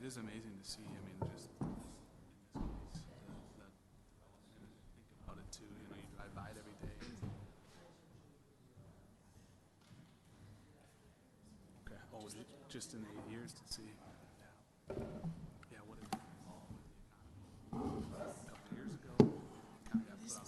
it is amazing to see. I mean, just in this case, think about it too. You know, you drive by it every day. Okay. Oh, just in 8 years to see. Yeah. Yeah. What is it? A couple of years ago, kind of got put on.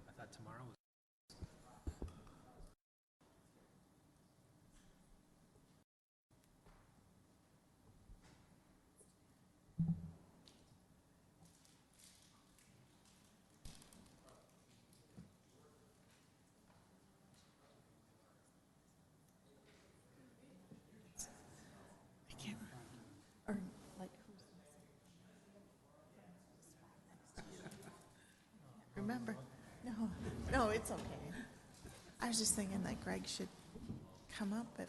I thought tomorrow was. Or like remember? No, it's okay. I was just thinking that Greg should come up if.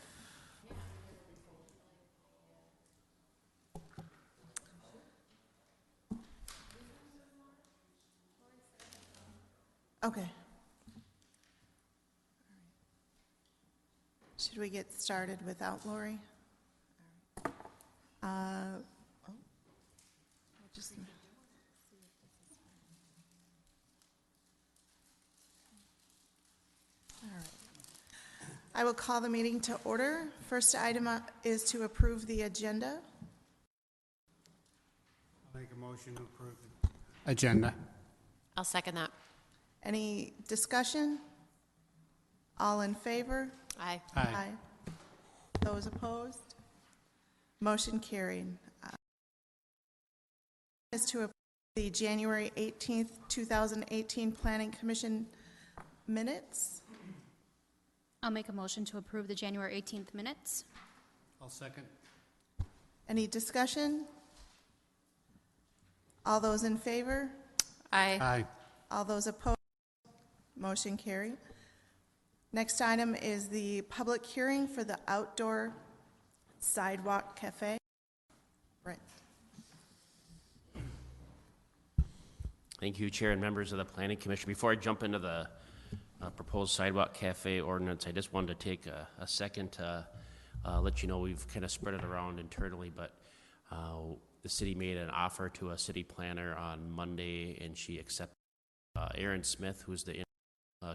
Okay. Should we get started without Lori? Just. All right. I will call the meeting to order. First item is to approve the agenda. I'll make a motion to approve the agenda. I'll second that. Any discussion? All in favor? Aye. Aye. Those opposed? Motion carried. Is to approve the January 18th, 2018 Planning Commission minutes. I'll make a motion to approve the January 18th minutes. I'll second. Any discussion? All those in favor? Aye. Aye. All those opposed? Motion carried. Next item is the public hearing for the outdoor sidewalk cafe. Brent. Thank you, Chair and members of the Planning Commission. Before I jump into the proposed sidewalk cafe ordinance, I just wanted to take a second to let you know we've kind of spread it around internally, but the city made an offer to a city planner on Monday, and she accepted Aaron Smith, who's the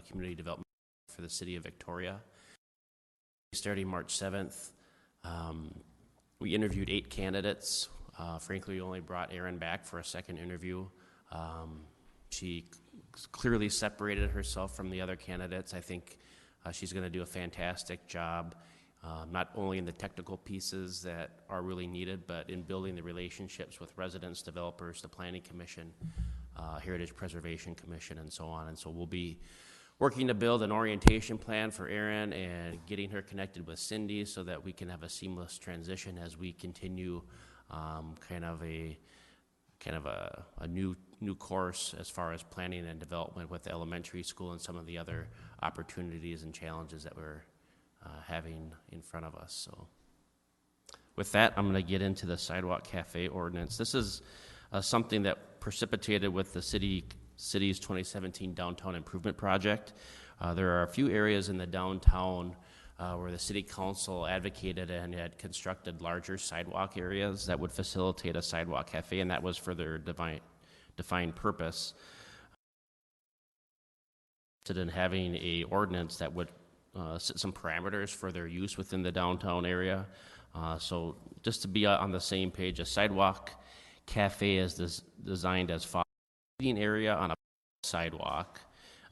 community development for the city of Victoria. Starting March 7th, we interviewed 8 candidates. Frankly, we only brought Aaron back for a second interview. She clearly separated herself from the other candidates. I think she's going to do a fantastic job, not only in the technical pieces that are really needed, but in building the relationships with residents, developers, the Planning Commission, Heritage Preservation Commission, and so on. And so we'll be working to build an orientation plan for Erin and getting her connected with Cindy so that we can have a seamless transition as we continue kind of a new course as far as planning and development with the elementary school and some of the other opportunities and challenges that we're having in front of us. So with that, I'm going to get into the sidewalk cafe ordinance. This is something that precipitated with the city's 2017 downtown improvement project. There are a few areas in the downtown where the city council advocated and had constructed larger sidewalk areas that would facilitate a sidewalk cafe, and that was for their defined purpose. In having a ordinance that would set some parameters for their use within the downtown area. So just to be on the same page, a sidewalk cafe is designed as follows: seating area on a sidewalk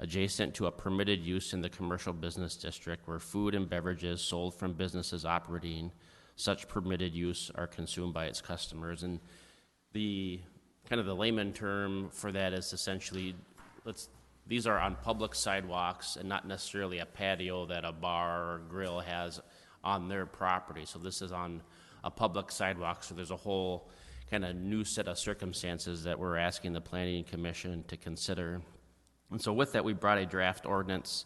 adjacent to a permitted use in the commercial business district where food and beverages sold from businesses operating such permitted use are consumed by its customers. And the kind of the layman term for that is essentially, these are on public sidewalks and not necessarily a patio that a bar or grill has on their property. So this is on a public sidewalk, so there's a whole kind of new set of circumstances that we're asking the Planning Commission to consider. And so with that, we brought a draft ordinance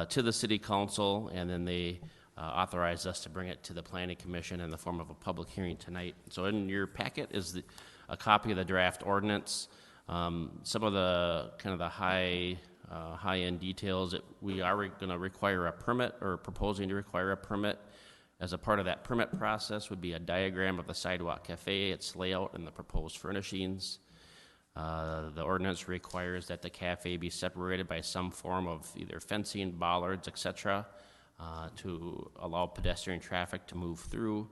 to the City Council, and then they authorized us to bring it to the Planning Commission in the form of a public hearing tonight. So in your packet is a copy of the draft ordinance. Some of the kind of the high-end details that we are going to require a permit, or proposing to require a permit. As a part of that permit process would be a diagram of the Sidewalk Cafe, its layout, and the proposed furnishings. The ordinance requires that the cafe be separated by some form of either fencing, bollards, etc., to allow pedestrian traffic to move through.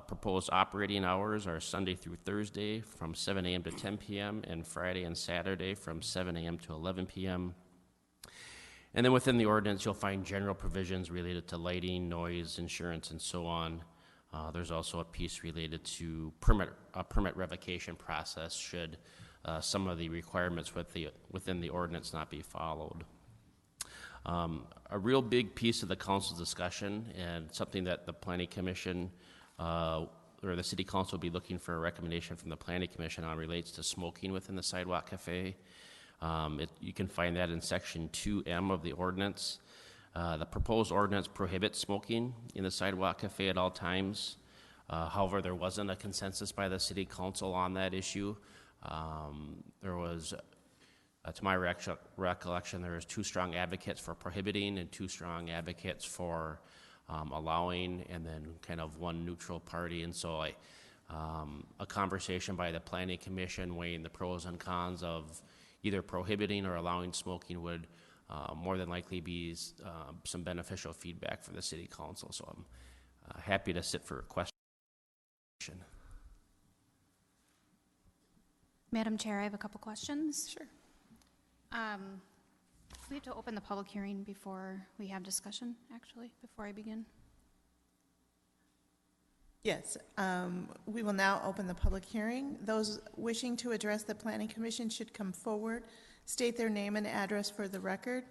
Proposed operating hours are Sunday through Thursday from 7 a.m. to 10 p.m. and Friday and Saturday from 7 a.m. to 11 p.m. And then within the ordinance, you'll find general provisions related to lighting, noise, insurance, and so on. There's also a piece related to permit revocation process should some of the requirements within the ordinance not be followed. A real big piece of the council's discussion, and something that the Planning Commission or the City Council will be looking for a recommendation from the Planning Commission on, relates to smoking within the Sidewalk Cafe. You can find that in Section 2M of the ordinance. The proposed ordinance prohibits smoking in the Sidewalk Cafe at all times. However, there wasn't a consensus by the City Council on that issue. There was, to my recollection, there was 2 strong advocates for prohibiting and 2 strong advocates for allowing, and then kind of 1 neutral party. And so a conversation by the Planning Commission weighing the pros and cons of either prohibiting or allowing smoking would more than likely be some beneficial feedback for the City Council. So I'm happy to sit for a question. Madam Chair, I have a couple questions. Sure. We have to open the public hearing before we have discussion, actually, before I begin. Yes, we will now open the public hearing. Those wishing to address the Planning Commission should come forward, state their name and address for the record,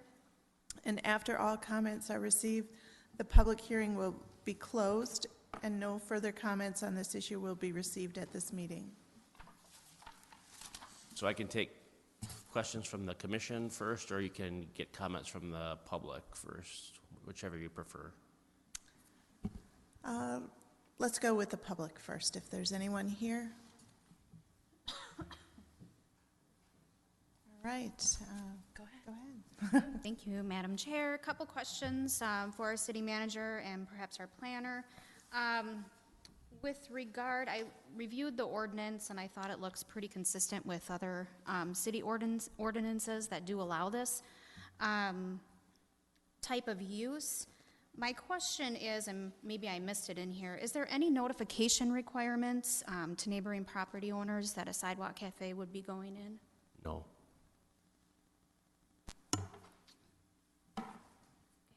and after all comments are received, the public hearing will be closed, and no further comments on this issue will be received at this meeting. So I can take questions from the commission first, or you can get comments from the public first, whichever you prefer. Let's go with the public first, if there's anyone here. All right. Go ahead. Thank you, Madam Chair. A couple questions for our city manager and perhaps our planner. With regard, I reviewed the ordinance and I thought it looks pretty consistent with other city ordinances that do allow this type of use. My question is, and maybe I missed it in here, is there any notification requirements to neighboring property owners that a sidewalk cafe would be going in? No.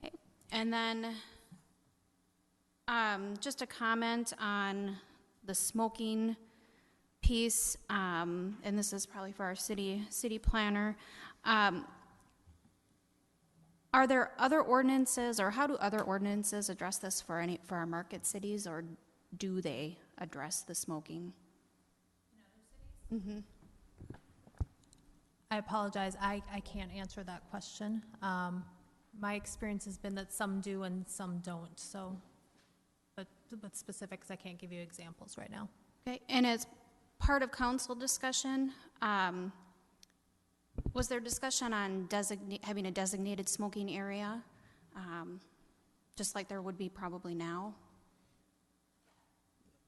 Okay. And then just a comment on the smoking piece, and this is probably for our city planner. Are there other ordinances, or how do other ordinances address this for our market cities, or do they address the smoking? In other cities? I apologize, I can't answer that question. My experience has been that some do and some don't, so, but specifics, I can't give you examples right now. Okay, and as part of council discussion, was there discussion on having a designated smoking area, just like there would be probably now?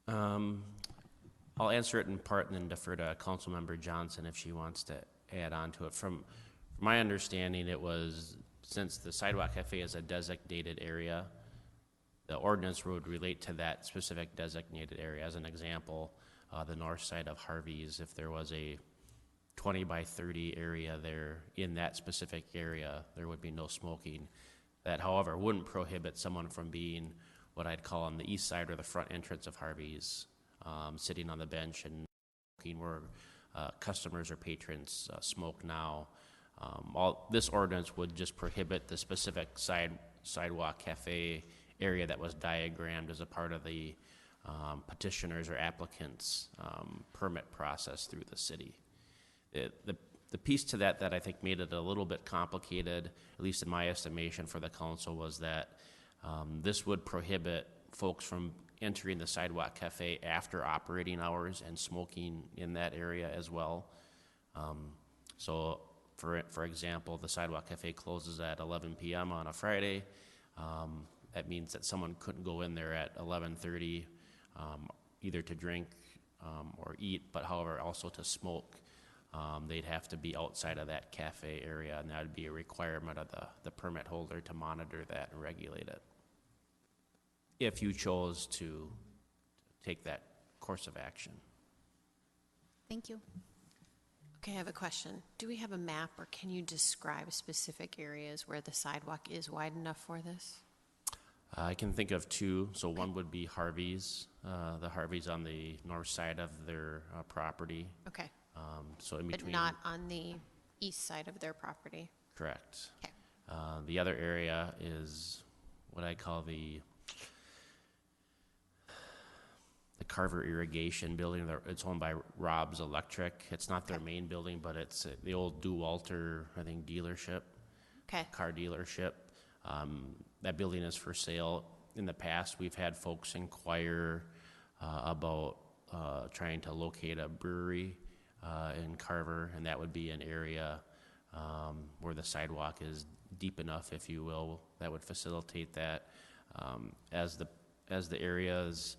I'll answer it in part and then defer to Councilmember Johnson if she wants to add on to it. From my understanding, it was, since the Sidewalk Cafe is a designated area, the ordinance would relate to that specific designated area. As an example, the north side of Harvey's, if there was a 20 by 30 area there, in that specific area, there would be no smoking. That, however, wouldn't prohibit someone from being what I'd call on the east side or the front entrance of Harvey's, sitting on the bench and smoking where customers or patrons smoke now. This ordinance would just prohibit the specific sidewalk cafe area that was diagrammed as a part of the petitioners or applicants' permit process through the city. The piece to that I think made it a little bit complicated, at least in my estimation for the council, was that this would prohibit folks from entering the sidewalk cafe after operating hours and smoking in that area as well. So, for example, the sidewalk cafe closes at 11 p.m. on a Friday. That means that someone couldn't go in there at 11:30, either to drink or eat, but however also to smoke. They'd have to be outside of that cafe area, and that would be a requirement of the permit holder to monitor that and regulate it, if you chose to take that course of action. Thank you. Okay, I have a question. Do we have a map, or can you describe specific areas where the sidewalk is wide enough for this? I can think of two. So one would be Harvey's. The Harvey's on the north side of their property. Okay, So in but between. not on the east side of their property? Correct. Okay. The other area is what I call the Carver irrigation building. It's owned by Rob's Electric. It's not their main building, but it's the old DeWalter, I think, dealership, Okay, car dealership. That building is for sale. In the past, we've had folks inquire about trying to locate a brewery in Carver, and that would be an area where the sidewalk is deep enough, if you will, that would facilitate that. As the areas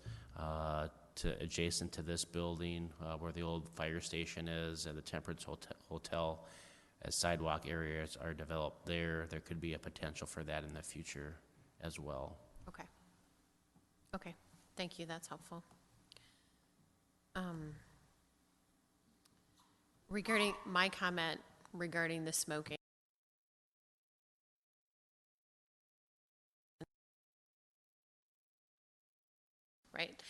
adjacent to this building, where the old fire station is and the Temperance Hotel, as sidewalk areas are developed there could be a potential for that in the future as well. okay. Okay, thank you, that's helpful. Regarding my comment regarding the smoking, right?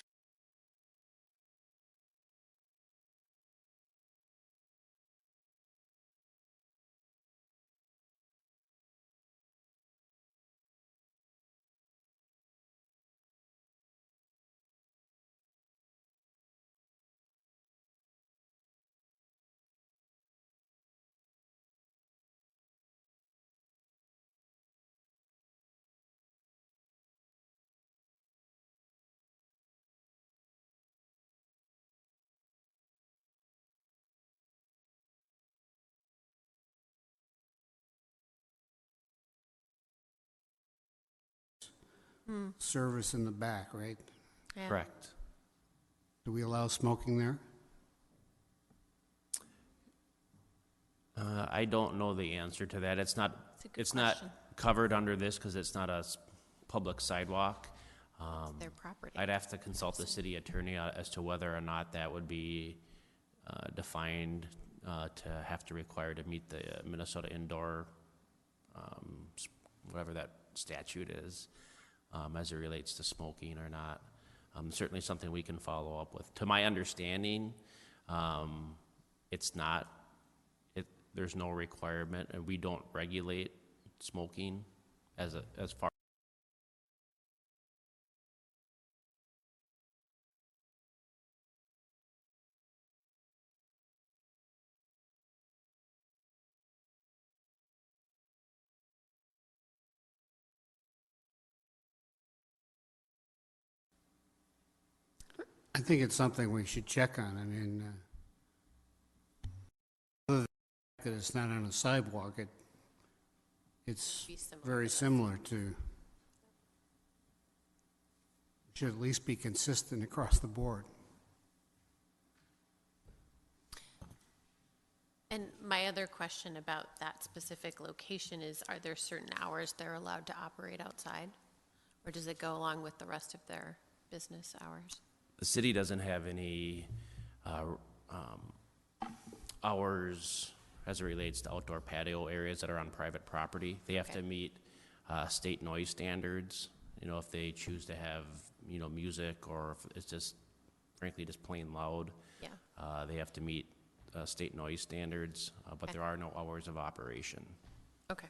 Service in the back, right? Yeah. Correct. Do we allow smoking there? I don't know the answer to that. It's not. It's a good It's not question. covered under this because it's not a public sidewalk. It's their property. I'd have to consult the city attorney as to whether or not that would be defined to have to require to meet the Minnesota indoor, whatever that statute is, as it relates to smoking or not. Certainly something we can follow up with. To my understanding, it's not. There's no requirement, and we don't regulate smoking as far. I think it's something we should check on. I mean, other than the fact that it's not on a sidewalk, it's Be similar very to this. similar to, should at least be consistent across the board. And my other question about that specific location is, are there certain hours they're allowed to operate outside? Or does it go along with the rest of their business hours? The city doesn't have any hours as it relates to outdoor patio areas that are on private property. They have Okay. to meet state noise standards you know, if they choose to have, you know, music, or if it's just, frankly, just plain loud. Yeah. They have to meet state noise standards, but Okay. there are no hours of operation. Okay.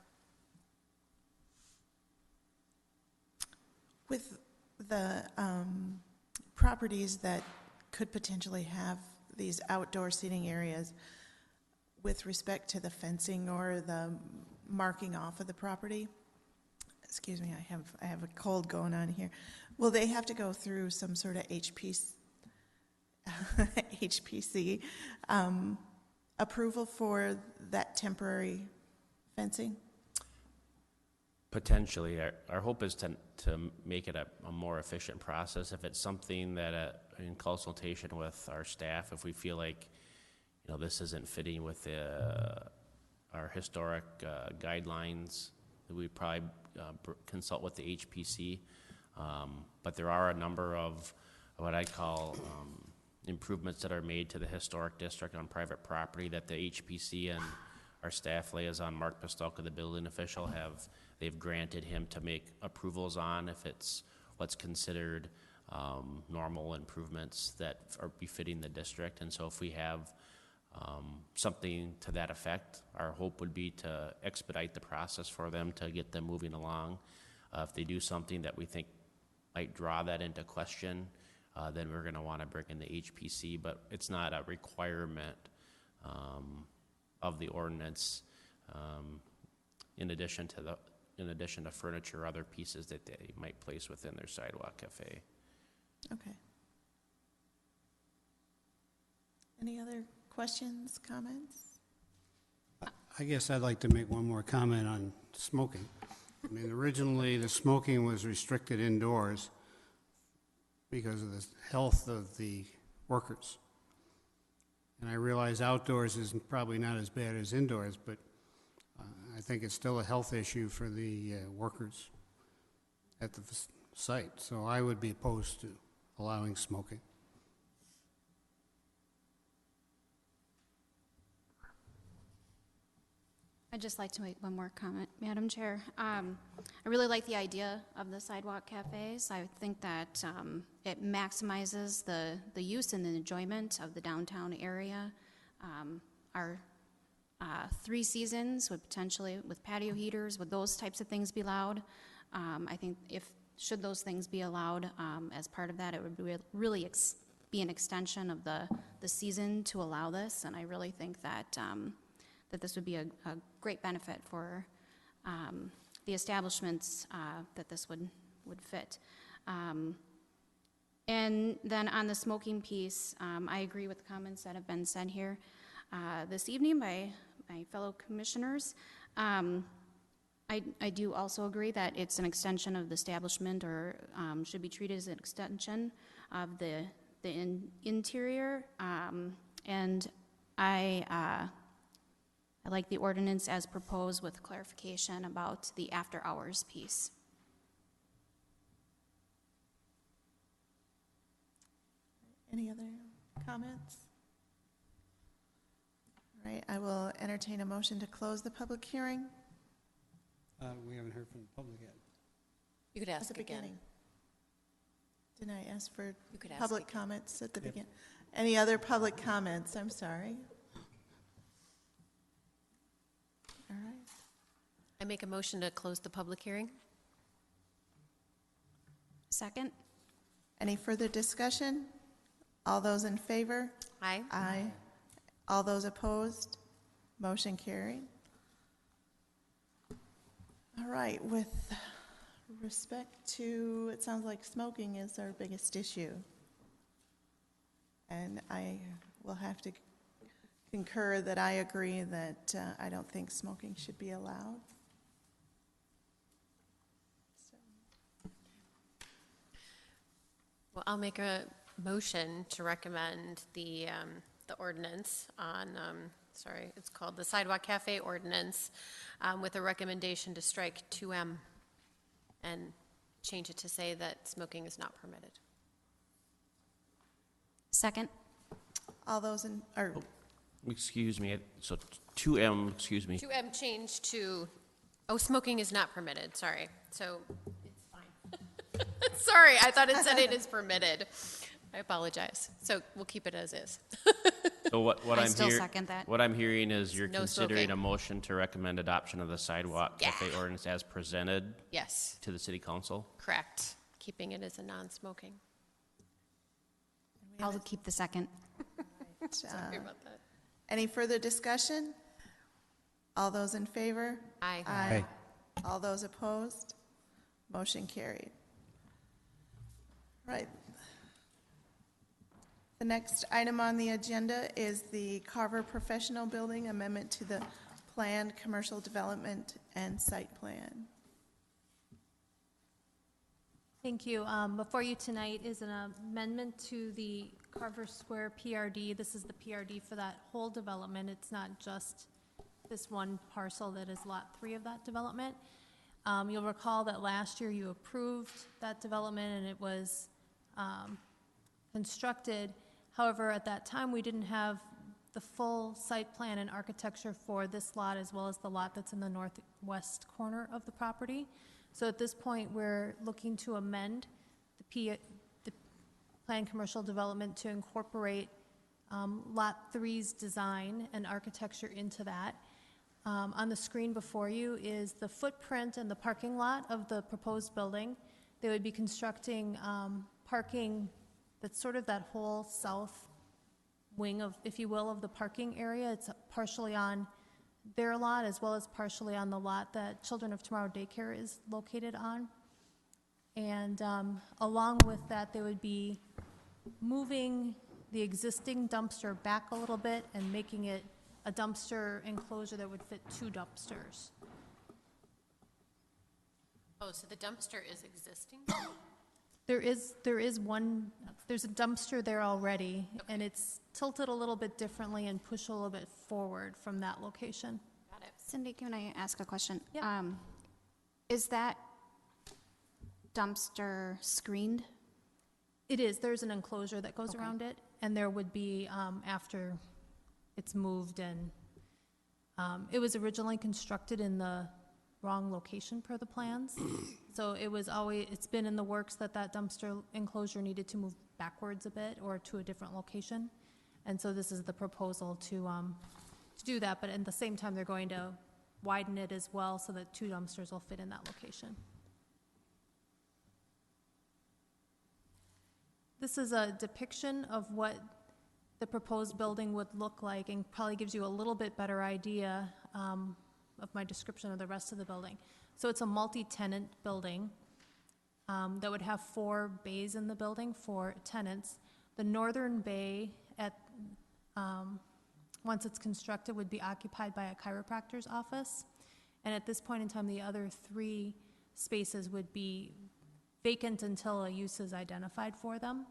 With the properties that could potentially have these outdoor seating areas, with respect to the fencing or the marking off of the property, excuse me, I have a cold going on here. Will they have to go through some sort of HPC approval for that temporary fencing? Potentially, our hope is to make it a more efficient process. If it's something that, in consultation with our staff, if we feel like, you know, this isn't fitting with our historic guidelines, we'd probably consult with the HPC. But there are a number of what I call improvements that are made to the historic district on private property that the HPC and our staff liaison, Mark Pistolka, the building official, they've granted him to make approvals on if it's what's considered normal improvements that are befitting the district. And so if we have something to that effect, our hope would be to expedite the process for them to get them moving along. If they do something that we think might draw that into question, then we're going to want to bring in the HPC, but it's not a requirement of the ordinance. In addition to furniture or other pieces that they might place within their sidewalk cafe. Okay. Any other questions, comments? I guess I'd like to make one more comment on smoking. I mean, originally, the smoking was restricted indoors because of the health of the workers. And I realize outdoors is probably not as bad as indoors, but I think it's still a health issue for the workers at the site. So I would be opposed to allowing smoking. I'd just like to make one more comment, Madam Chair. I really like the idea of the sidewalk cafes. I think that it maximizes the use and the enjoyment of the downtown area. Our 3 seasons would potentially, with patio heaters, would those types of things be allowed? I think should those things be allowed as part of that, it would really be an extension of the season to allow this, and I really think that that this would be a great benefit for the establishments that this would fit. And then on the smoking piece, I agree with the comments that have been said here this evening by my fellow commissioners. I do also agree that it's an extension of the establishment, or should be treated as an extension of the interior. And I like the ordinance as proposed with clarification about the after-hours piece. Any other comments? All right, I will entertain a motion to close the public hearing We haven't heard from the public yet. You could at ask the again. beginning. Didn't I ask for You could ask public again. comments at the beginning? Any other public comments? I'm sorry. All right. I make a motion to close the public hearing. Second? Any further discussion? All those in favor? Aye. Aye. All those opposed? Motion carried. All right, with respect to, it sounds like smoking is our biggest issue. And I will have to concur that I agree that I don't think smoking should be allowed. Well, I'll make a motion to recommend the ordinance on, it's called the Sidewalk Cafe Ordinance, with a recommendation to strike 2M and change it to say that smoking is not permitted. Second? All those in, or, Excuse me, so 2M, excuse me. 2M change to, smoking is not permitted, sorry. So it's fine. Sorry, I thought it said it is permitted. I apologize. So we'll keep it as is. So what I I'm still hear- second that. What I'm hearing is you're No considering smoking. a motion to recommend adoption of the sidewalk cafe Yeah. ordinance as presented Yes, to the city council. correct. Keeping it as a non-smoking. I'll keep the second. Sorry about that. Any further discussion? All those in favor? Aye. Aye. All those opposed? Motion carried. Right. The next item on the agenda is the Carver Professional Building Amendment to the Planned Commercial Development and Site Plan. Thank you. Before you tonight is an amendment to the Carver Square PRD. This is the PRD for that whole development. It's not just this one parcel that is Lot 3 of that development. You'll recall that last year you approved that development and it was constructed. However, at that time, we didn't have the full site plan and architecture for this lot as well as the lot that's in the northwest corner of the property. So at this point, we're looking to amend the planned commercial development to incorporate Lot 3's design and architecture into that. On the screen before you is the footprint and the parking lot of the proposed building. They would be constructing parking that's sort of that whole south wing of, if you will, of the parking area. It's partially on their lot as well as partially on the lot that Children of Tomorrow Daycare is located on. And along with that, they would be moving the existing dumpster back a little bit and making it a dumpster enclosure that would fit 2 dumpsters. Oh, so the dumpster is existing? There's a dumpster there already, and it's tilted a little bit differently and pushed a little bit forward from that location. Got it. Cindy, can I ask a question? Yep. Is that dumpster screened? It is, there's an enclosure that goes Okay. around it, and there would be, after it's moved and, it was originally constructed in the wrong location per the plans. So it's been in the works that that dumpster enclosure needed to move backwards a bit or to a different location. And so this is the proposal to do that, but at the same time, they're going to widen it as well so that 2 dumpsters will fit in that location. This is a depiction of what the proposed building would look like and probably gives you a little bit better idea of my description of the rest of the building. So it's a multi-tenant building that would have 4 bays in the building for tenants. The northern bay, once it's constructed, would be occupied by a chiropractor's office. And at this point in time, the other 3 spaces would be vacant until a use is identified for them.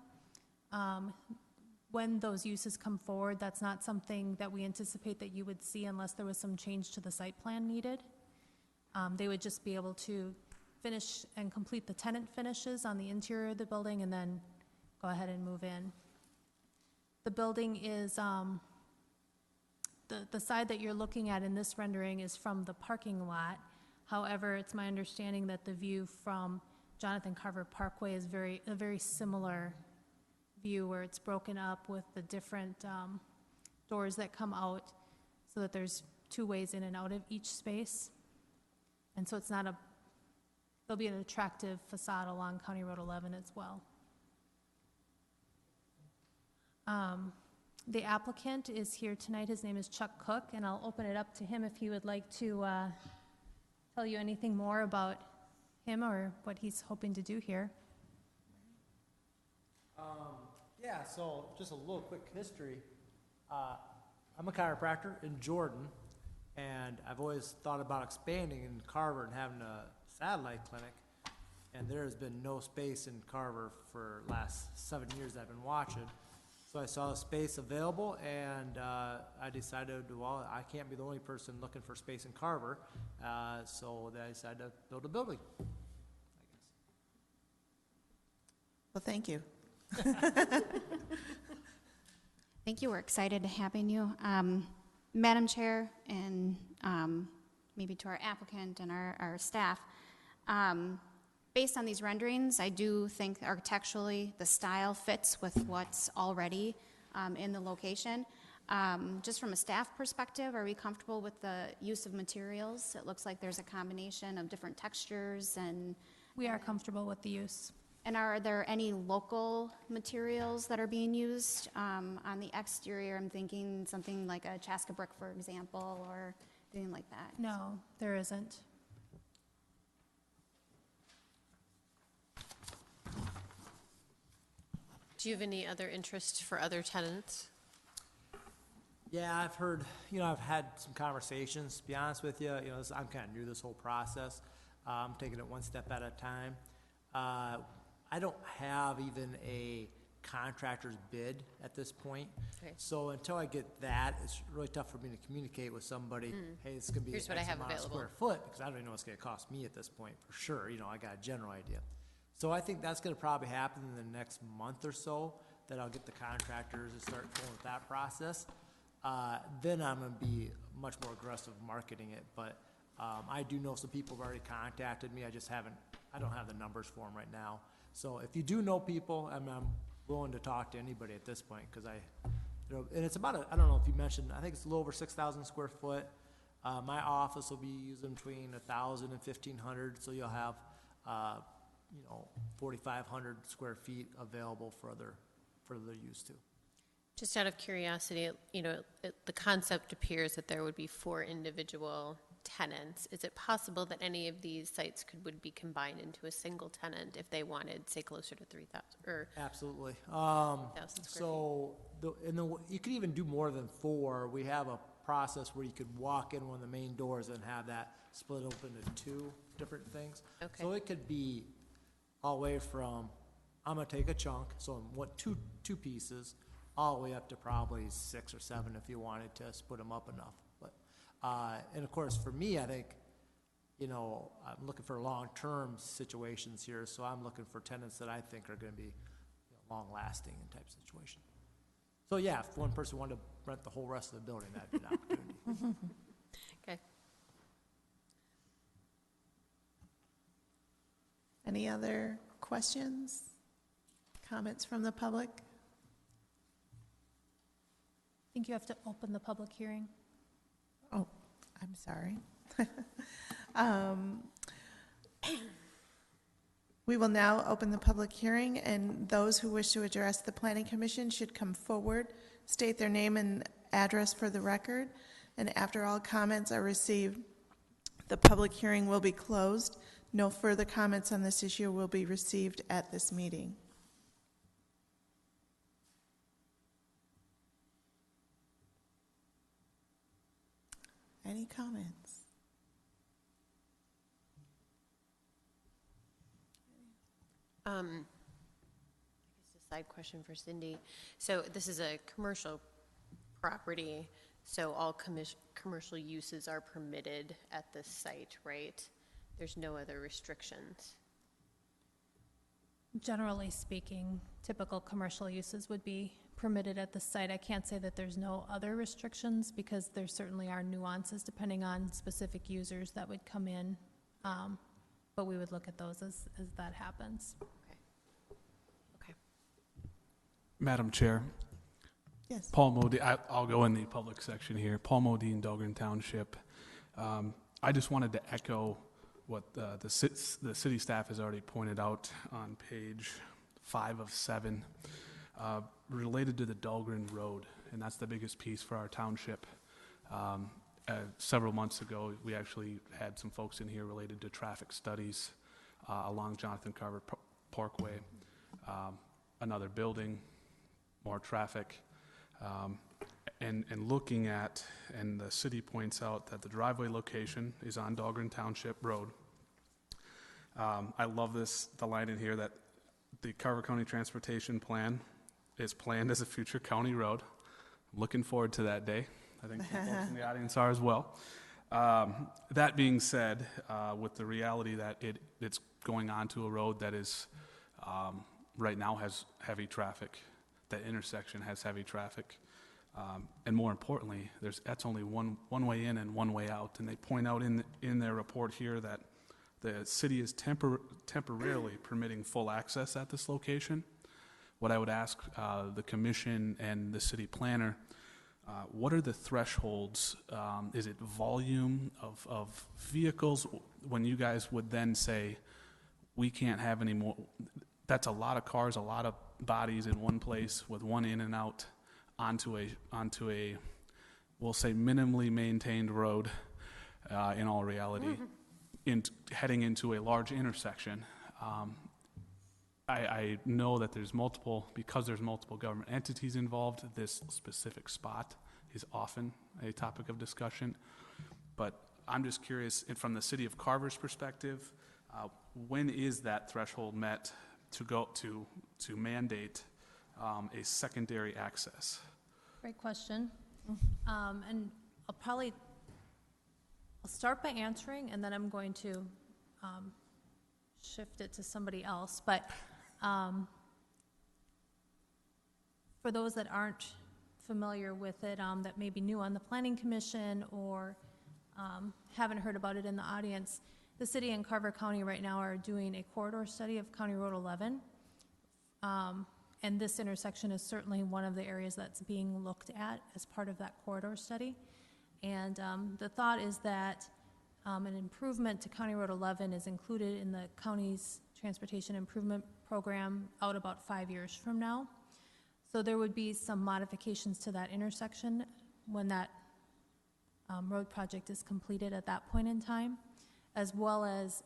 When those uses come forward, that's not something that we anticipate that you would see unless there was some change to the site plan needed. They would just be able to finish and complete the tenant finishes on the interior of the building and then go ahead and move in. The building is, the side that you're looking at in this rendering is from the parking lot. However, it's my understanding that the view from Jonathan Carver Parkway is a very similar view where it's broken up with the different doors that come out so that there's 2 ways in and out of each space. And so there'll be an attractive facade along County Road 11 as well. The applicant is here tonight. His name is Chuck Cook, and I'll open it up to him if he would like to tell you anything more about him or what he's hoping to do here. Yeah, so just a little quick history. I'm a chiropractor in Jordan, and I've always thought about expanding in Carver and having a satellite clinic, and there has been no space in Carver for last 7 years I've been watching. So I saw a space available, and I decided, well, I can't be the only person looking for space in Carver, so I decided to build a building, I guess. Well, thank you. Thank you. We're excited having you. Madam Chair, and maybe to our applicant and our staff, based on these renderings, I do think architecturally, the style fits with what's already in the location. Just from a staff perspective, are we comfortable with the use of materials? It looks like there's a combination of different textures and We are comfortable with the use. are there any local materials that are being used on the exterior? I'm thinking something like a Chaska brick, for example, or anything like that. No, there isn't. Do you have any other interest for other tenants? Yeah, I've heard, I've had some conversations, to be honest with you, I'm kind of new to this whole process. I'm taking it one step at a time. I don't have even a contractor's bid at this point. Okay. So until I get that, it's really tough for me to communicate with somebody, hey, it's gonna be Here's X what I have amount of available. square foot, because I don't even know what's gonna cost me at this point, for sure, I got a general idea. So I think that's gonna probably happen in the next month or so, that I'll get the contractors to start going with that process. Then I'm gonna be much more aggressive marketing it, but, I do know some people have already contacted me, I don't have the numbers for them right now. So if you do know people, I'm willing to talk to anybody at this point, because and it's about I don't know if you mentioned, I think it's a little over 6,000 square foot. My office will be using between 1,000 and 1,500, so you'll have, 4,500 square feet available for other use too. Just out of curiosity, the concept appears that there would be 4 individual tenants. Is it possible that any of these sites would be combined into a single tenant if they wanted, say, closer to 3,000 or Absolutely. 1,000 square So, you could even do more than 4. We have a process where you could walk in one of the main doors and have that split open to 2 different things. Okay. So it could be all the way from, I'm gonna take a chunk, so two pieces, all the way up to probably 6 or 7 if you wanted to split them up enough. But, and of course, for me, I think, I'm looking for long-term situations here, so I'm looking for tenants that I think are gonna be long-lasting in type situation. So yeah, if one person wanted to rent the whole rest of the building, that'd be an opportunity. Okay. Any other questions, comments from the public? I think you have to open the public hearing. Oh, I'm sorry. We will now open the public hearing, and those who wish to address the Planning Commission should come forward, state their name and address for the record, and after all comments are received, the public hearing will be closed. No further comments on this issue will be received at this meeting. Any comments? I guess a side question for Cindy. So this is a commercial property, so all commercial uses are permitted at this site, right? There's no other restrictions. Generally speaking, typical commercial uses would be permitted at the site. I can't say that there's no other restrictions because there certainly are nuances depending on specific users that would come in. But we would look at those as that happens. Okay. Madam Chair, Yes. Paul Modine, I'll go in the public section here. Paul Modine, Dahlgren Township. I just wanted to echo what the city staff has already pointed out on page 5 of 7, related to the Dahlgren Road, and that's the biggest piece for our township. Several months ago, we actually had some folks in here related to traffic studies along Jonathan Carver Parkway. Another building, more traffic, and looking at, and the city points out that the driveway location is on Dahlgren Township Road. I love the line in here that the Carver County Transportation Plan is planned as a future county road. I'm looking forward to that day. I think some folks in the audience are as well. That being said, with the reality that it's going onto a road that is, right now has heavy traffic, that intersection has heavy traffic, and more importantly, that's only one way in and one way out. And they point out in their report here that The city is temporarily permitting full access at this location. What I would ask the commission and the city planner, what are the thresholds? Is it volume of vehicles? When you guys would then say, we can't have any more, that's a lot of cars, a lot of bodies in one place with one in and out onto a we'll say minimally maintained road in all reality, heading into a large intersection. I know that because there's multiple government entities involved, this specific spot is often a topic of discussion. But I'm just curious, from the city of Carver's perspective, when is that threshold met to mandate a secondary access? Great question. And I'll start by answering, and then I'm going to shift it to somebody else. But for those that aren't familiar with it, that may be new on the Planning Commission or haven't heard about it in the audience, the city and Carver County right now are doing a corridor study of County Road 11. And this intersection is certainly one of the areas that's being looked at as part of that corridor study. And the thought is that an improvement to County Road 11 is included in the county's transportation improvement program out about 5 years from now. So there would be some modifications to that intersection when that road project is completed at that point in time, as well as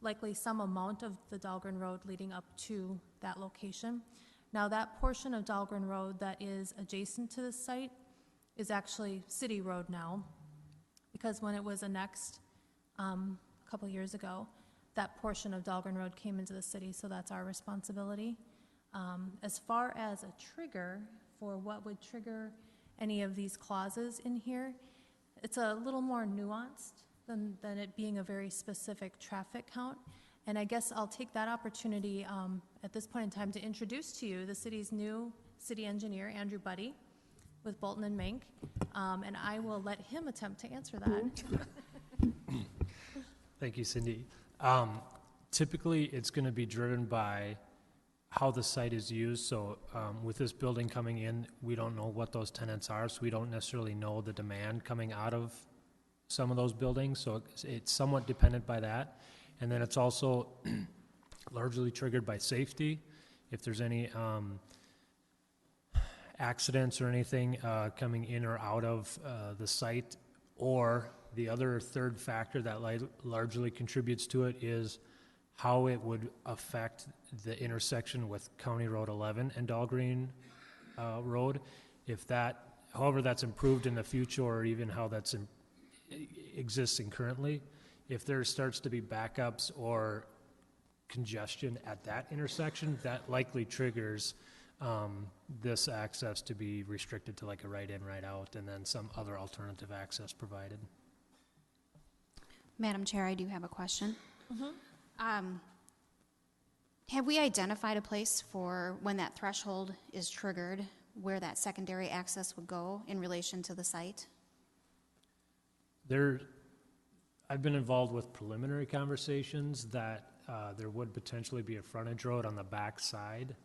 likely some amount of the Dahlgren Road leading up to that location. Now, that portion of Dahlgren Road that is adjacent to the site is actually city road now, because when it was annexed a couple years ago, that portion of Dahlgren Road came into the city, so that's our responsibility. As far as a trigger for what would trigger any of these clauses in here, it's a little more nuanced than it being a very specific traffic count. And I guess I'll take that opportunity at this point in time to introduce to you the city's new city engineer, Andrew Buddy, with Bolton and Mink, and I will let him attempt to answer that. Thank you, Cindy. Typically, it's going to be driven by how the site is used. So with this building coming in, we don't know what those tenants are, so we don't necessarily know the demand coming out of some of those buildings. So it's somewhat dependent by that. And then it's also largely triggered by safety. If there's any accidents or anything coming in or out of the site, or the other third factor that largely contributes to it is how it would affect the intersection with County Road 11 and Dahlgren Road. If that, however that's improved in the future, or even how that's existing currently, if there starts to be backups or congestion at that intersection, that likely triggers this access to be restricted to like a right in, right out, and then some other alternative access provided. Madam Chair, I do have a question. Have we identified a place for when that threshold is triggered, where that secondary access would go in relation to the site? I've been involved with preliminary conversations that there would potentially be a frontage road on the back side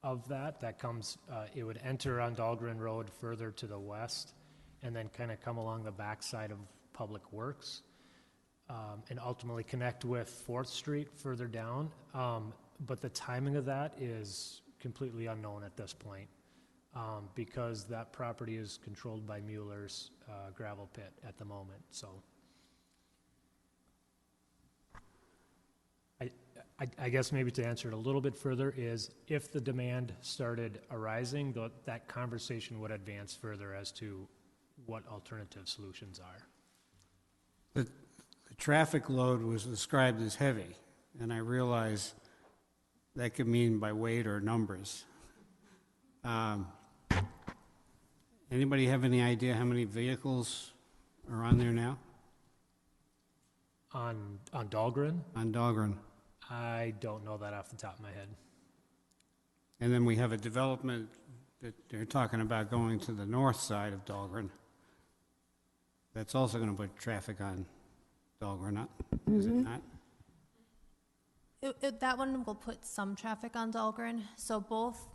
of that comes, it would enter on Dahlgren Road further to the west and then kind of come along the back side of Public Works and ultimately connect with 4th Street further down. But the timing of that is completely unknown at this point because that property is controlled by Mueller's gravel pit at the moment. So I guess maybe to answer it a little bit further is if the demand started arising, that conversation would advance further as to what alternative solutions are. The traffic load was described as heavy, and I realize that could mean by weight or numbers. Anybody have any idea how many vehicles are on there now? On Dahlgren? On Dahlgren. I don't know that off the top of my head. And then we have a development that they're talking about going to the north side of Dahlgren. That's also going to put traffic on Dahlgren, is it not? That one will put some traffic on Dahlgren, so both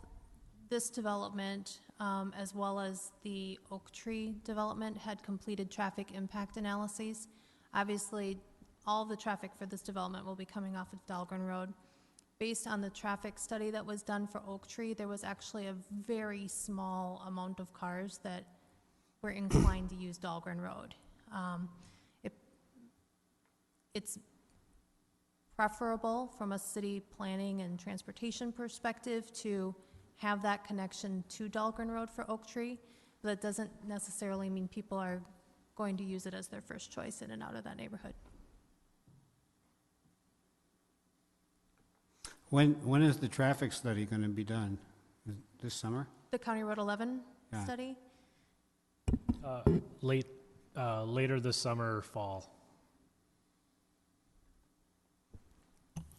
this development, as well as the Oak Tree development had completed traffic impact analyses. Obviously, all the traffic for this development will be coming off of Dahlgren Road. Based on the traffic study that was done for Oak Tree, there was actually a very small amount of cars that were inclined to use Dahlgren Road. It's preferable from a city planning and transportation perspective to have that connection to Dahlgren Road for Oak Tree, but that doesn't necessarily mean people are going to use it as their first choice in and out of that neighborhood. When is the traffic study going to be done? This summer? The County Road 11 Yeah. study? Later this summer, fall.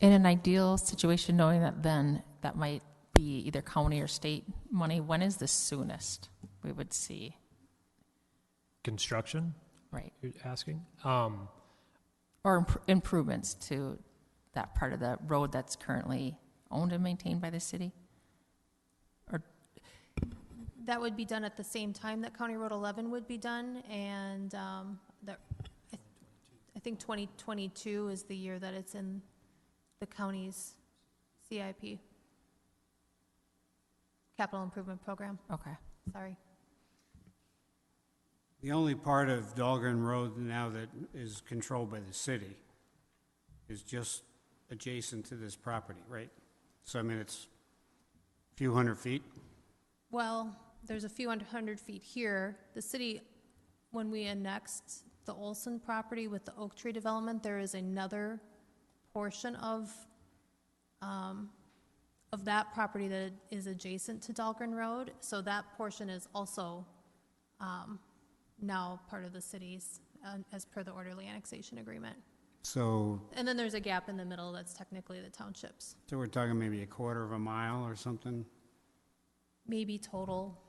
In an ideal situation, knowing that then that might be either county or state money, when is the soonest we would see? Construction, Right. you're asking? Or improvements to that part of the road that's currently owned and maintained by the city? That would be done at the same time that County Road 11 would be done, and I think 2022 is the year that it's in the county's CIP, Capital Improvement Program, Okay. sorry. The only part of Dahlgren Road now that is controlled by the city is just adjacent to this property, right? So, I mean, it's a few hundred feet. Well, there's a few hundred feet here. The city, when we annexed the Olson property with the Oak Tree development, there is another portion of that property that is adjacent to Dahlgren Road. So that portion is also now part of the city's, as per the orderly annexation agreement. So And then there's a gap in the middle that's technically the township's. we're talking maybe a quarter of a mile or something? Maybe total.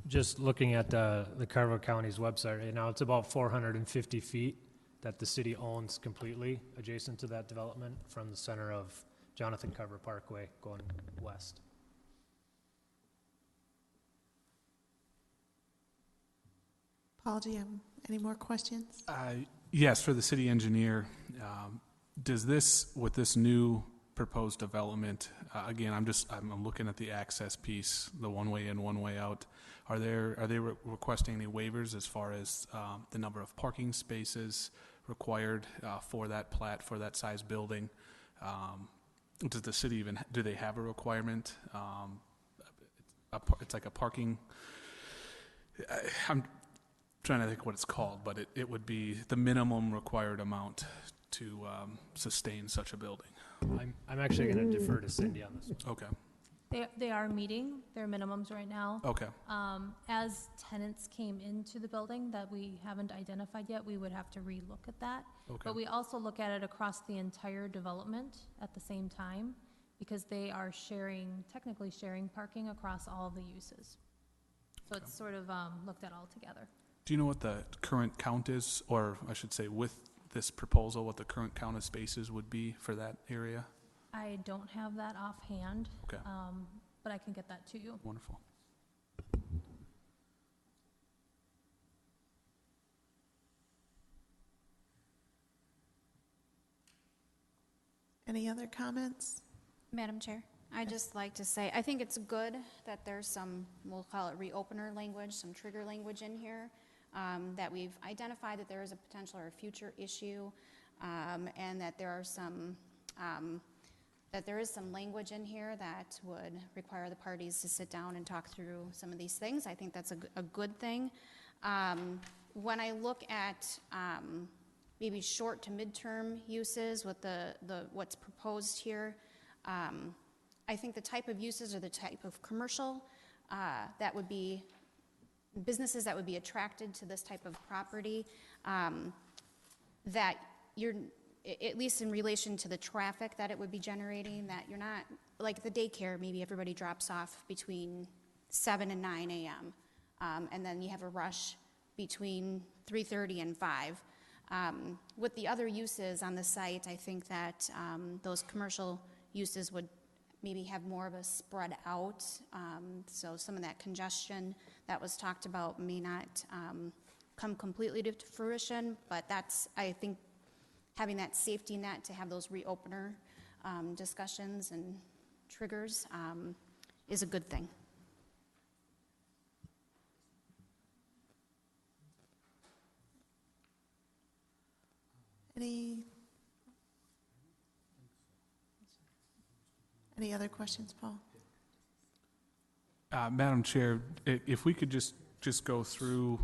Just looking at the Carver County's website right now, it's about 450 feet that the city owns completely adjacent to that development from the center of Jonathan Carver Parkway going west. Paul, do you have any more questions? Yes, for the city engineer, does this, with this new proposed development, again, I'm looking at the access piece, the one way in, one way out. Are they requesting any waivers as far as the number of parking spaces required for that plat, for that size building? Does the city even, do they have a requirement? It's like a parking, I'm trying to think what it's called, but it would be the minimum required amount to sustain such a building. I'm actually going to defer to Cindy on this one. Okay, They are meeting their minimums right now. okay, As tenants came into the building that we haven't identified yet, we would have to relook at that. okay. But we also look at it across the entire development at the same time, because they are technically sharing parking across all the uses. So it's sort of looked at all together. Do you know what the current count is, or I should say with this proposal, what the current count of spaces would be for that area? I don't have that offhand, Okay, but I can get that to you. wonderful. Any other comments? Madam Chair, I'd just like to say, I think it's good that there's some, we'll call it reopener language, some trigger language in here, that we've identified that there is a potential or a future issue, and that there are some, that there is some language in here that would require the parties to sit down and talk through some of these things. I think that's a good thing. When I look at maybe short to midterm uses with what's proposed here, I think the type of uses or the type of commercial that would be businesses that would be attracted to this type of property, that you're, at least in relation to the traffic that it would be generating, that you're not, like the daycare, maybe everybody drops off between 7 and 9 a.m., and then you have a rush between 3:30 and 5. With the other uses on the site, I think that those commercial uses would maybe have more of a spread out. So some of that congestion that was talked about may not come completely to fruition, but that's, I think, having that safety net to have those reopener discussions and triggers is a good thing. Any other questions, Paul? Madam Chair, if we could just go through,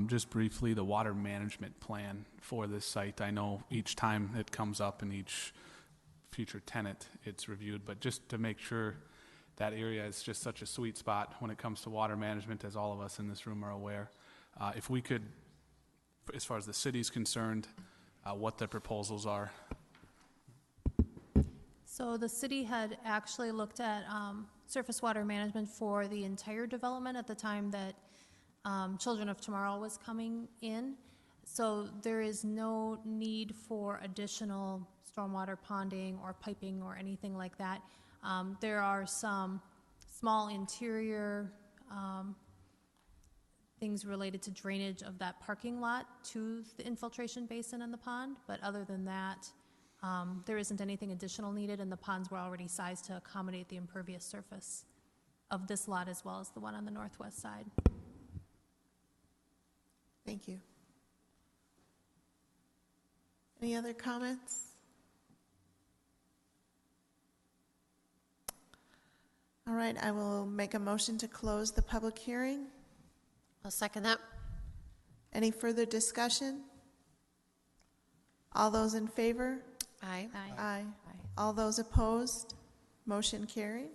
just briefly, the water management plan for this site. I know each time it comes up in each future tenant, it's reviewed, but just to make sure that area is just such a sweet spot when it comes to water management, as all of us in this room are aware. If we could, as far as the city's concerned, what the proposals are. So the city had actually looked at surface water management for the entire development at the time that Children of Tomorrow was coming in. So there is no need for additional stormwater ponding or piping or anything like that. There are some small interior things related to drainage of that parking lot to the infiltration basin in the pond, but other than that, there isn't anything additional needed, and the ponds were already sized to accommodate the impervious surface of this lot as well as the one on the northwest side. Thank you. Any other comments? All right, I will make a motion to close the public hearing. I'll second that. Any further discussion? All those in favor? Aye. Aye. All those opposed? Motion carried.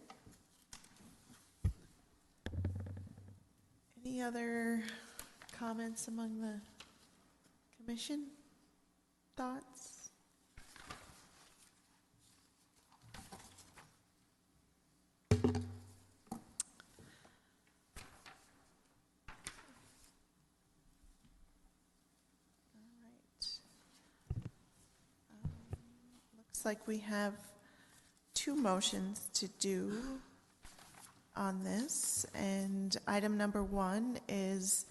Any other comments among the commission? Thoughts? Looks like we have two motions to do on this, and item number one is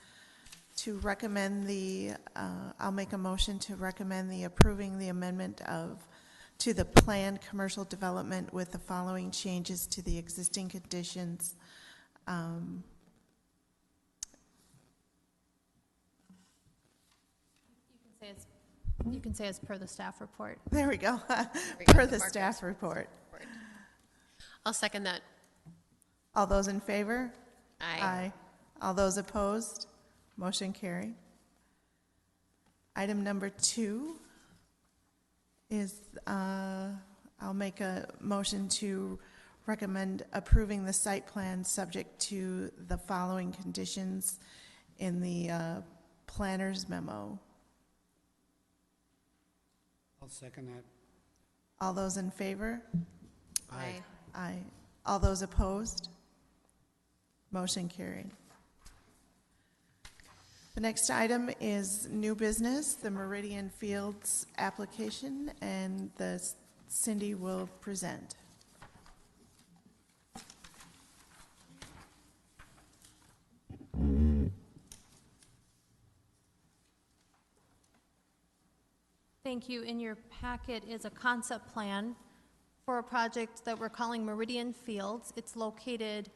to recommend I'll make a motion to recommend approving the amendment to the planned commercial development with the following changes to the existing conditions. You can say as per the staff report. There we go, We got per the the staff report. I'll second that. All those in favor? Aye. All those opposed? Motion carried. Item number two is, I'll make a motion to recommend approving the site plan subject to the following conditions in the planner's memo. I'll second that. All those in favor? Aye. Aye. All those opposed? Motion carried. The next item is new business, the Meridian Fields application, and Cindy will present. Thank you. In your packet is a concept plan for a project that we're calling Meridian Fields. It's located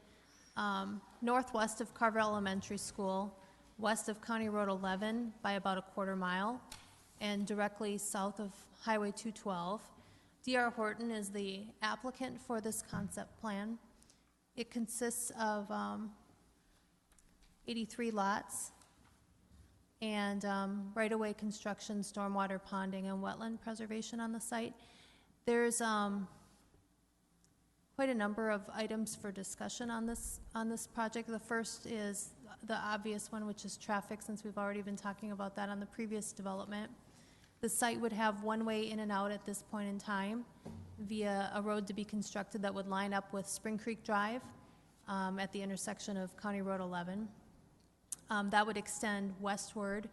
northwest of Carver Elementary School, west of County Road 11 by about a quarter mile, and directly south of Highway 212. D.R. Horton is the applicant for this concept plan. It consists of 83 lots and right-of-way construction, stormwater ponding, and wetland preservation on the site. There's quite a number of items for discussion on this project. The first is the obvious one, which is traffic, since we've already been talking about that on the previous development. The site would have one way in and out at this point in time via a road to be constructed that would line up with Spring Creek Drive at the intersection of County Road 11. That would extend westward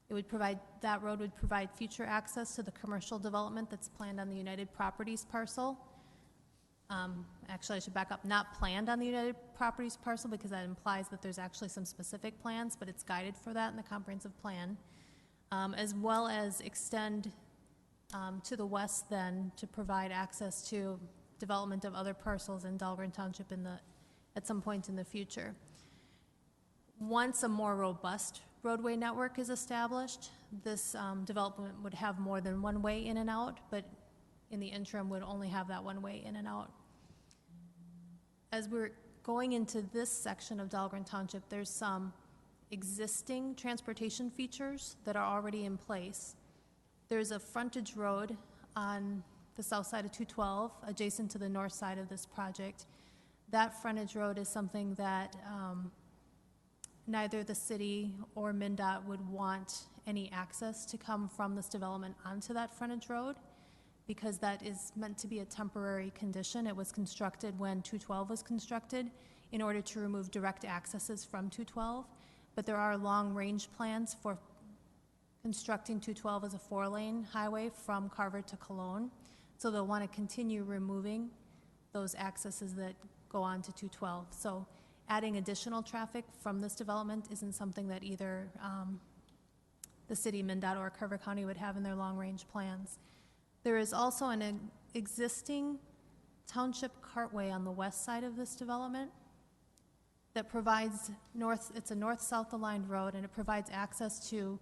That road would provide future access to the commercial development that's planned on the United Properties parcel. Actually, I should back up, not planned on the United Properties parcel, because that implies that there's actually some specific plans, but it's guided for that in the comprehensive plan, as well as extend to the west then to provide access to development of other parcels in Dahlgren Township at some point in the future. Once a more robust roadway network is established, this development would have more than one way in and out, but in the interim would only have that one way in and out. As we're going into this section of Dahlgren Township, there's some existing transportation features that are already in place. There's a frontage road on the south side of 212, adjacent to the north side of this project. That frontage road is something that neither the city or MnDOT would want any access to come from this development onto that frontage road, because that is meant to be a temporary condition. It was constructed when 212 was constructed in order to remove direct accesses from 212, but there are long-range plans for constructing 212 as a 4-lane highway from Carver to Cologne. So they'll want to continue removing those accesses that go on to 212. So adding additional traffic from this development isn't something that either the city, MnDOT, or Carver County would have in their long-range plans. There is also an existing township cartway on the west side of this development that provides it's a north-south aligned road, and it provides access to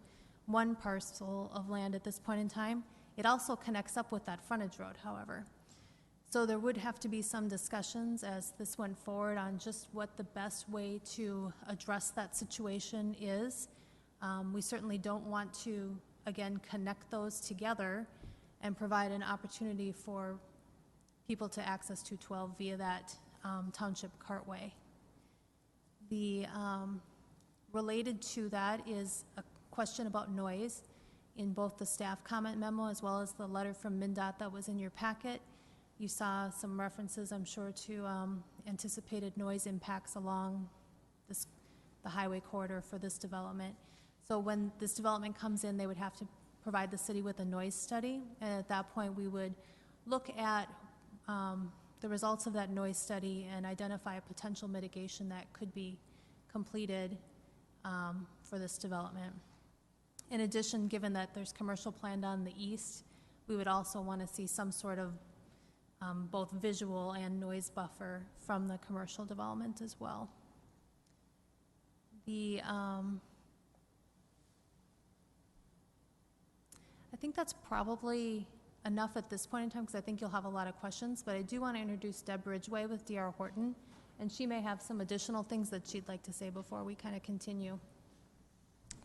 one parcel of land at this point in time. It also connects up with that frontage road, however. So there would have to be some discussions as this went forward on just what the best way to address that situation is. We certainly don't want to, again, connect those together and provide an opportunity for people to access 212 via that township cartway. Related to that is a question about noise in both the staff comment memo as well as the letter from MnDOT that was in your packet. You saw some references, I'm sure, to anticipated noise impacts along the highway corridor for this development. So when this development comes in, they would have to provide the city with a noise study, and at that point we would look at the results of that noise study and identify a potential mitigation that could be completed for this development. In addition, given that there's commercial planned on the east, we would also want to see some sort of both visual and noise buffer from the commercial development as well. I think that's probably enough at this point in time, because I think you'll have a lot of questions, but I do want to introduce Deb Ridgway with D.R. Horton, and she may have some additional things that she'd like to say before we kind of continue.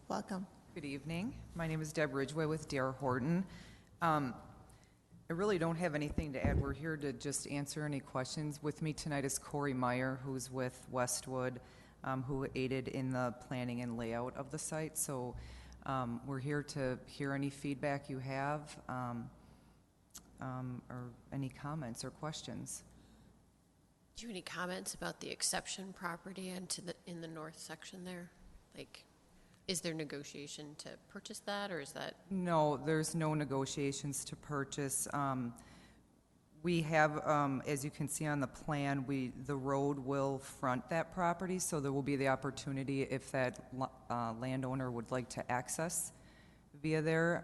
Welcome. Good evening. My name is Deb Ridgway with D.R. Horton. I really don't have anything to add. We're here to just answer any questions. With me tonight is Corey Meyer, who's with Westwood, who aided in the planning and layout of the site. So we're here to hear any feedback you have, or any comments or questions. Do you have any comments about the exception property and in the north section there? Like, is there negotiation to purchase that, or is that? No, there's no negotiations to purchase. We have, as you can see on the plan, the road will front that property, so there will be the opportunity if that landowner would like to access via there.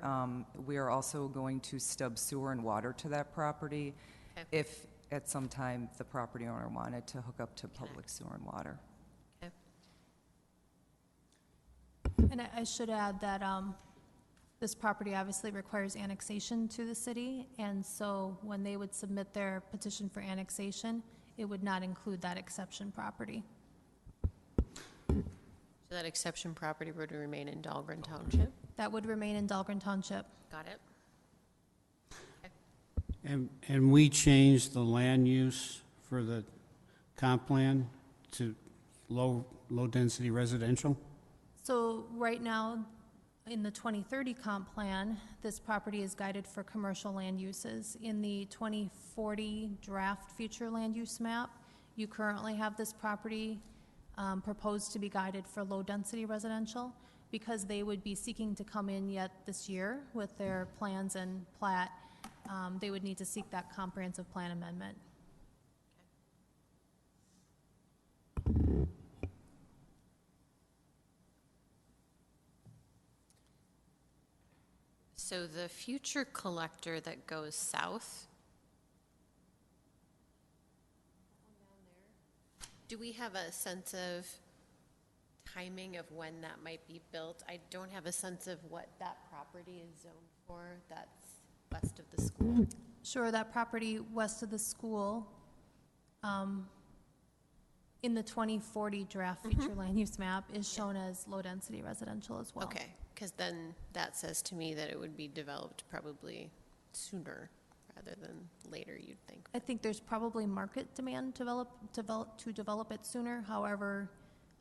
We are also going to stub sewer and water to that property, okay, if at some time the property owner wanted to hook up to public sewer and water. Okay. And I should add that this property obviously requires annexation to the city, and so when they would submit their petition for annexation, it would not include that exception property. So that exception property would remain in Dahlgren Township? That would remain in Dahlgren Township. Got it. And we changed the land use for the comp plan to low-density residential? So right now, in the 2030 comp plan, this property is guided for commercial land uses. In the 2040 draft future land use map, you currently have this property proposed to be guided for low-density residential, because they would be seeking to come in yet this year with their plans and plat, they would need to seek that comprehensive plan amendment. So the future collector that goes south, do we have a sense of timing of when that might be built? I don't have a sense of what that property is zoned for, that's west of the school. Sure, that property west of the school, in the 2040 draft future land use map is shown as low-density residential as well. Okay, because then that says to me that it would be developed probably sooner rather than later, you'd think. I think there's probably market demand to develop it sooner. However,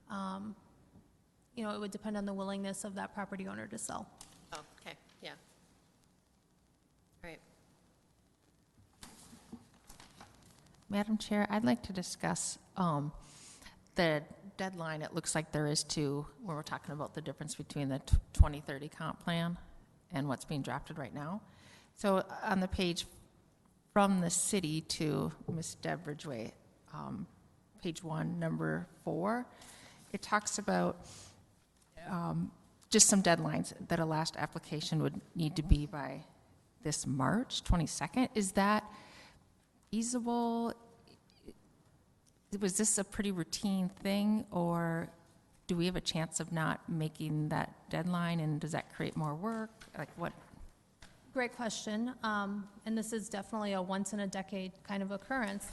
you know, it would depend on the willingness of that property owner to sell. Oh, okay, yeah. All right. Madam Chair, I'd like to discuss the deadline it looks like there is to, when we're talking about the difference between the 2030 comp plan and what's being drafted right now. So on the page from the city to Ms. Deb Ridgway, page 1, number 4, it talks about just some deadlines that a last application would need to be by this March 22nd. Is that feasible? Was this a pretty routine thing, or do we have a chance of not making that deadline, and does that create more work? Like what? Great question. And this is definitely a once-in-a-decade kind of occurrence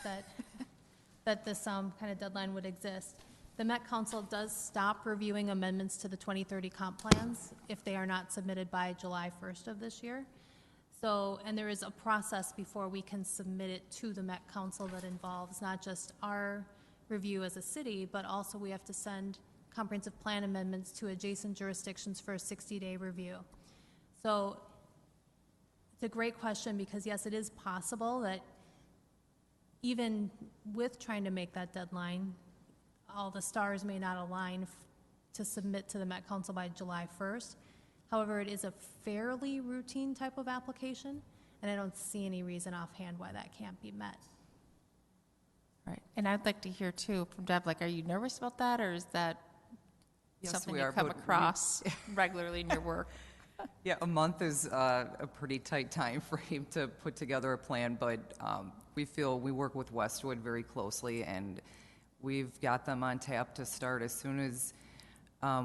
that this kind of deadline would exist. The Met Council does stop reviewing amendments to the 2030 comp plans if they are not submitted by July 1st of this year. So, and there is a process before we can submit it to the Met Council that involves not just our review as a city, but also we have to send comprehensive plan amendments to adjacent jurisdictions for a 60-day review. So it's a great question because, yes, it is possible that even with trying to make that deadline, all the stars may not align to submit to the Met Council by July 1st. However, it is a fairly routine type of application, and I don't see any reason offhand why that can't be met. Right. And I'd like to hear too from Deb, like, are you nervous about that, or is that Yes, something we you are, come but we- across regularly in your work? Yeah, a month is a pretty tight time frame to put together a plan, but we feel we work with Westwood very closely, and we've got them on tap to start as soon as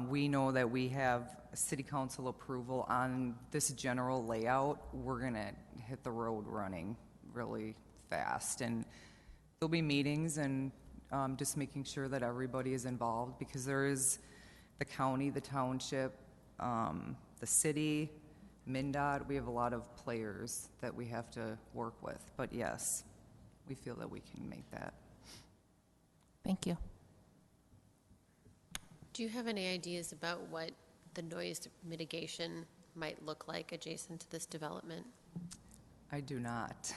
we know that we have city council approval on this general layout. We're going to hit the road running really fast, and there'll be meetings and just making sure that everybody is involved, because there is the county, the township, the city, MnDOT. We have a lot of players that we have to work with. But yes, we feel that we can make that. Thank you. Do you have any ideas about what the noise mitigation might look like adjacent to this development? I do not.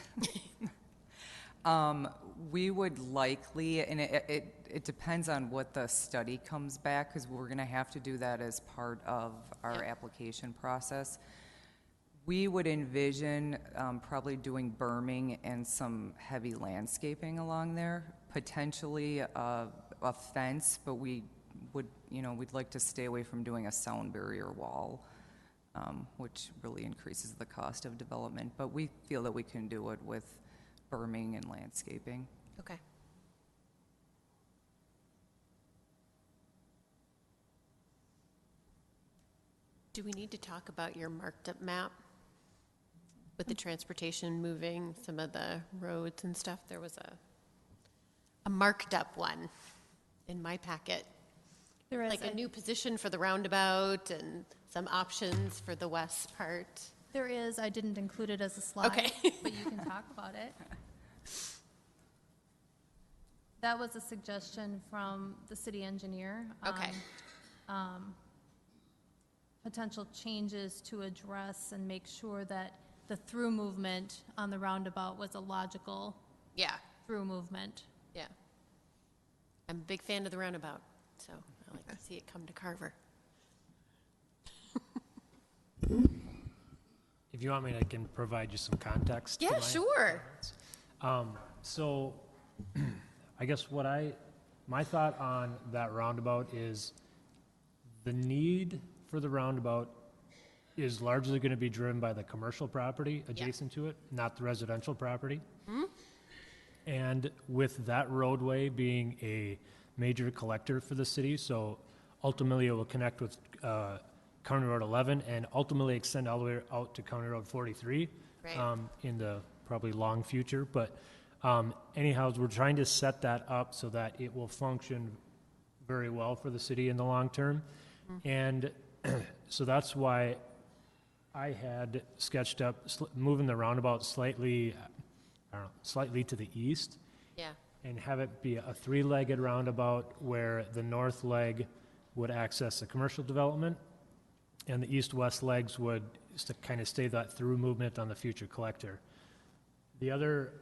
We would likely, and it depends on what the study comes back, because we're going to have to do that as part of our Yep. application process. We would envision probably doing berming and some heavy landscaping along there, potentially a fence, but we would, we'd like to stay away from doing a sound barrier wall, which really increases the cost of development. But we feel that we can do it with berming and landscaping. Okay. Do we need to talk about your marked up map with the transportation moving some of the roads and stuff? There was a marked up one in my packet. There is Like a new position for the roundabout and some options for the west part. There is, I didn't include it as a slide, Okay. but you can talk about it. That was a suggestion from the city engineer. Okay. Potential changes to address and make sure that the through movement on the roundabout was a logical Yeah, through movement. yeah. I'm a big fan of the roundabout, so I like to see it come to Carver. If you want me, I can provide you some context. to Yeah, my sure. comments. So, I guess my thought on that roundabout is the need for the roundabout is largely going to be driven by the commercial property adjacent to it, not the residential property. And with that roadway being a major collector for the city, so ultimately it will connect with County Road 11 and ultimately extend all the way out to County Road 43 Right. in the probably long future. But anyhow, we're trying to set that up so that it will function very well for the city in the long term. And so that's why I had sketched up moving the roundabout slightly, I don't know, slightly to the east Yeah, and have it be a three-legged roundabout where the north leg would access the commercial development and the east-west legs would kind of stay that through movement on the future collector. The other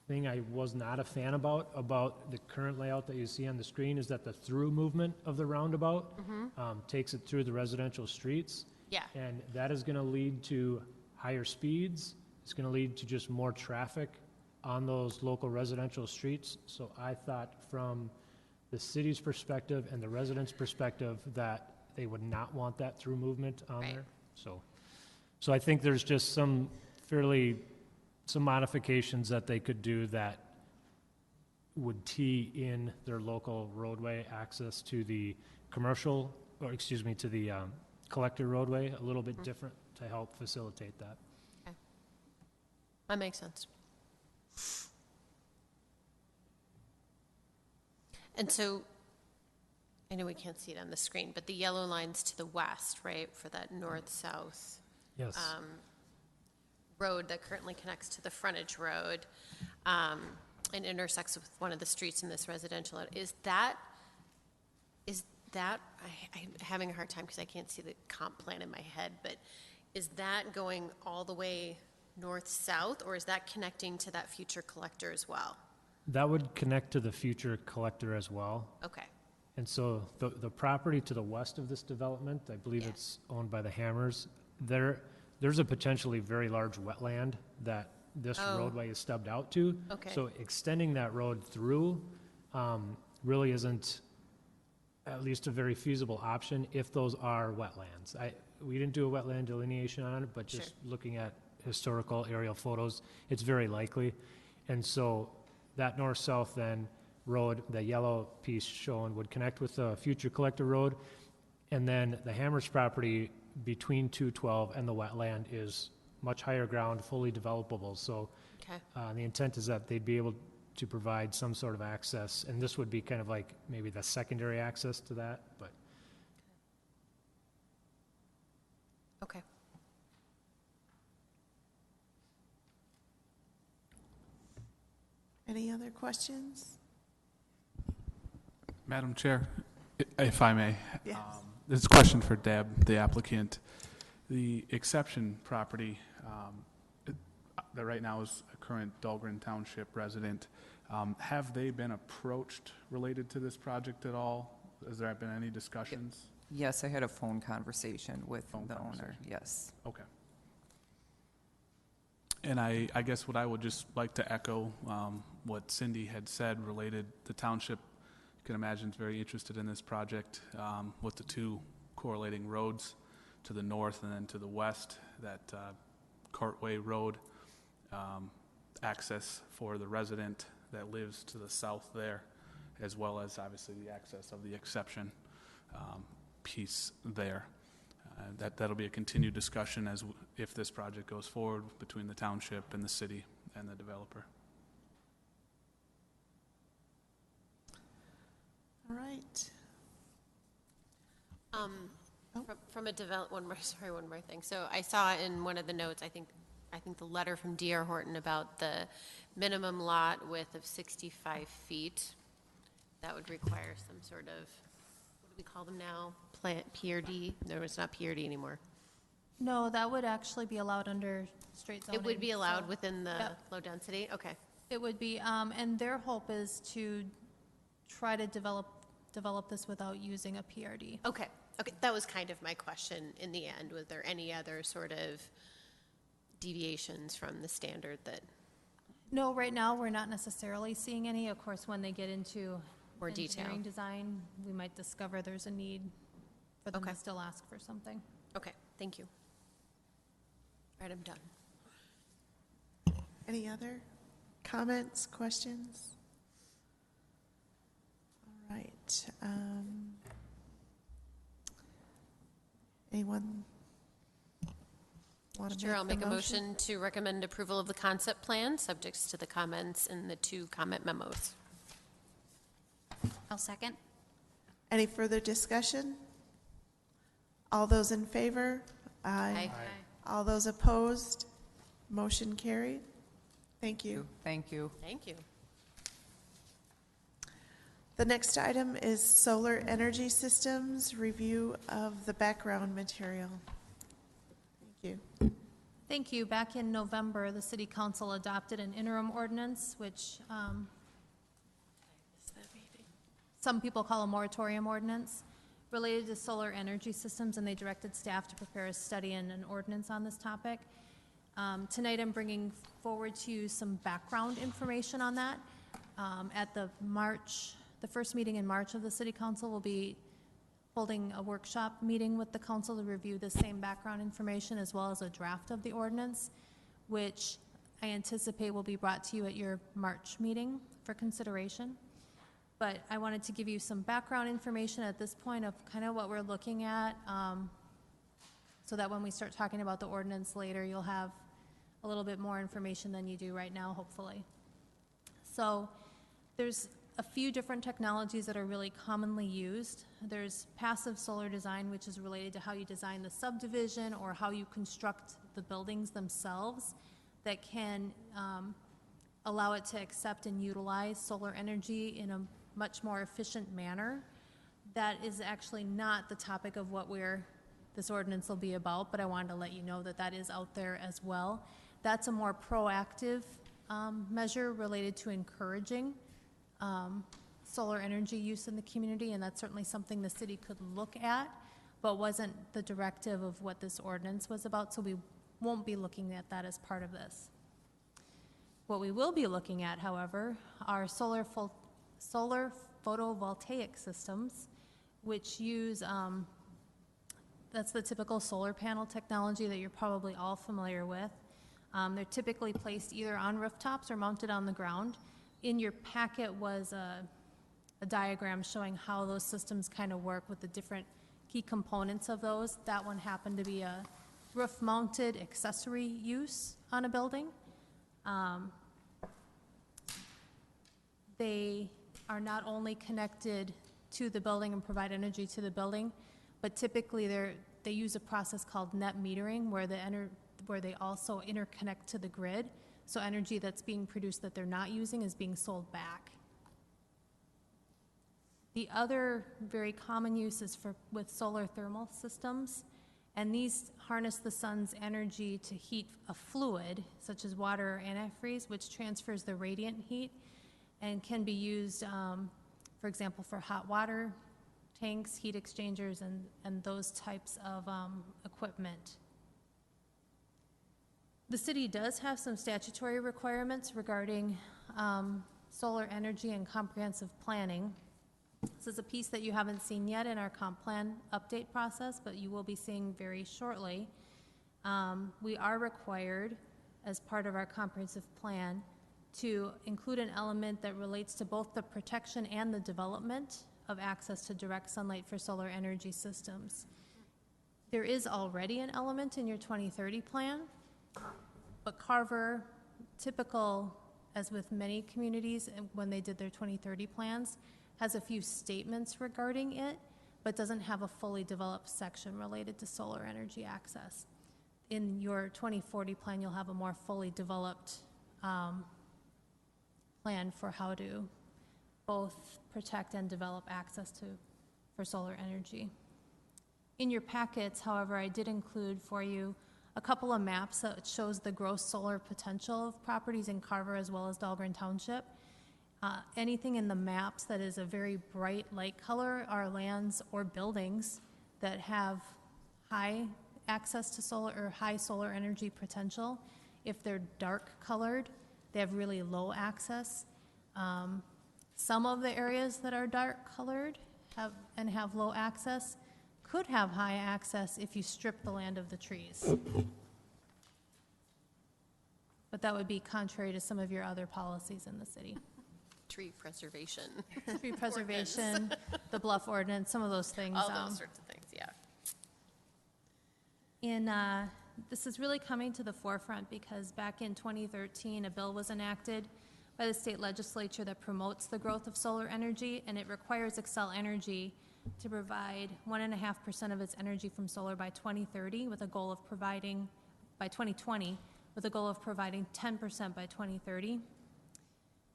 thing I was not a fan about the current layout that you see on the screen is that the through movement of the roundabout takes it through the residential streets. yeah, And that is going to lead to higher speeds. It's going to lead to just more traffic on those local residential streets. So I thought from the city's perspective and the residents' perspective that they would not want that through movement on Right. there. So I think there's just some modifications that they could do that would tee in their local roadway access to the commercial, or excuse me, to the collector roadway a little bit different to help facilitate that. that makes sense. And so, I know we can't see it on the screen, but the yellow line's to the west, right, for that north-south Yes. road that currently connects to the frontage road and intersects with one of the streets in this residential. Is that, I'm having a hard time because I can't see the comp plan in my head, but is that going all the way north-south, or is that connecting to that future collector as well? That would connect to the future collector as well. Okay, And so the property to the west of this development, I believe Yeah. it's owned by the Hammers, there's a potentially very large wetland that this Oh. roadway is stubbed out to. Okay. So extending that road through really isn't at least a very feasible option if those are wetlands. We didn't do a wetland delineation on it, but just Sure. looking at historical aerial photos, it's very likely. And so that north-south then road, the yellow piece shown, would connect with the future collector road. And then the Hammers property between 212 and the wetland is much higher ground, fully developable. So okay, the intent is that they'd be able to provide some sort of access, and this would be kind of like maybe the secondary access to that, but okay. Any other questions? Madam Chair, if I may. Yes. This is a question for Deb, the applicant. The exception property that right now is a current Dahlgren Township resident, have they been approached related to this project at all? Has there been any discussions? Yes, I had a phone conversation with Phone the owner, conversation. yes. Okay. And I guess what I would just like to echo what Cindy had said related, the township, you can imagine, is very interested in this project with the two correlating roads to the north and then to the west, that Cartway Road access for the resident that lives to the south there, as well as obviously the access of the exception piece there. That'll be a continued discussion if this project goes forward between the township and the city and the developer. All right. Oh. From a one more thing. So I saw in one of the notes, I think the letter from D.R. Horton about the minimum lot width of 65 feet. That would require some sort of, what do we call them now? PRD? No, it's not PRD anymore. No, that would actually be allowed under straight zoning. It would be allowed so within the Yep. low density? Okay, It would be, and their hope is to try to develop this without using a PRD. okay, Okay, that was kind of my question in the end. Was there any other sort of deviations from the standard that, No, right now, we're not necessarily seeing any. Of course, when they get into More detail. engineering design, we might discover there's a need for them to Okay. still ask for something. okay, thank you. All right, I'm done. Any other comments, questions? All right. Anyone want to Sure, I'll make make the a motion? motion to recommend approval of the concept plan, subjects to the comments in the 2 comment memos. I'll second. Any further discussion? All those in favor? Aye. All those opposed? Motion carried. Thank you. Thank you. Thank you. The next item is solar energy systems, review of the background material. Thank you. Thank you. Back in November, the city council adopted an interim ordinance, which some people call a moratorium ordinance, related to solar energy systems, and they directed staff to prepare a study and an ordinance on this topic. Tonight, I'm bringing forward to you some background information on that. At the first meeting in March of the city council, we'll be holding a workshop meeting with the council to review the same background information as well as a draft of the ordinance, which I anticipate will be brought to you at your March meeting for consideration. But I wanted to give you some background information at this point of kind of what we're looking at, so that when we start talking about the ordinance later, you'll have a little bit more information than you do right now, hopefully. So there's a few different technologies that are really commonly used. There's passive solar design, which is related to how you design the subdivision or how you construct the buildings themselves, that can allow it to accept and utilize solar energy in a much more efficient manner. That is actually not the topic of what this ordinance will be about, but I wanted to let you know that that is out there as well. That's a more proactive measure related to encouraging solar energy use in the community, and that's certainly something the city could look at, but wasn't the directive of what this ordinance was about, so we won't be looking at that as part of this. What we will be looking at, however, are solar photovoltaic systems, which use, that's the typical solar panel technology that you're probably all familiar with. They're typically placed either on rooftops or mounted on the ground. In your packet was a diagram showing how those systems kind of work with the different key components of those. That one happened to be a roof-mounted accessory use on a building. They are not only connected to the building and provide energy to the building, but typically they use a process called net metering, where they also interconnect to the grid. So energy that's being produced that they're not using is being sold back. The other very common use is with solar thermal systems, and these harness the sun's energy to heat a fluid, such as water or antifreeze, which transfers the radiant heat and can be used, for example, for hot water tanks, heat exchangers, and those types of equipment. The city does have some statutory requirements regarding solar energy and comprehensive planning. This is a piece that you haven't seen yet in our comp plan update process, but you will be seeing very shortly. We are required, as part of our comprehensive plan, to include an element that relates to both the protection and the development of access to direct sunlight for solar energy systems. There is already an element in your 2030 plan, but Carver, typical as with many communities when they did their 2030 plans, has a few statements regarding it, but doesn't have a fully developed section related to solar energy access. In your 2040 plan, you'll have a more fully developed plan for how to both protect and develop access for solar energy. In your packets, however, I did include for you a couple of maps that shows the gross solar potential of properties in Carver as well as Dahlgren Township. Anything in the maps that is a very bright light color are lands or buildings that have high access to solar or high solar energy potential. If they're dark colored, they have really low access. Some of the areas that are dark colored have low access could have high access if you strip the land of the trees. But that would be contrary to some of your other policies in the city. Tree preservation. Tree preservation, the bluff ordinance, some of those things. All those sorts of things, yeah. This is really coming to the forefront because back in 2013, a bill was enacted by the state legislature that promotes the growth of solar energy, and it requires Xcel Energy to provide 1.5% of its energy from solar by 2030 with a goal of providing, by 2020, with a goal of providing 10% by 2030.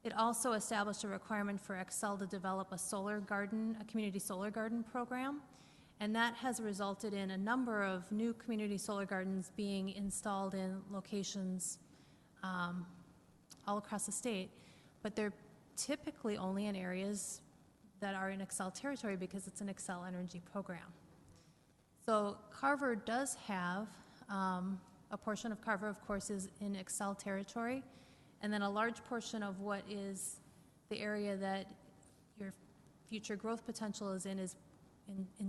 It also established a requirement for Xcel to develop a solar garden, a community solar garden program, and that has resulted in a number of new community solar gardens being installed in locations all across the state, but they're typically only in areas that are in Xcel territory because it's an Xcel Energy program. So Carver does have, a portion of Carver, of course, is in Xcel territory, and then a large portion of what is the area that your future growth potential is in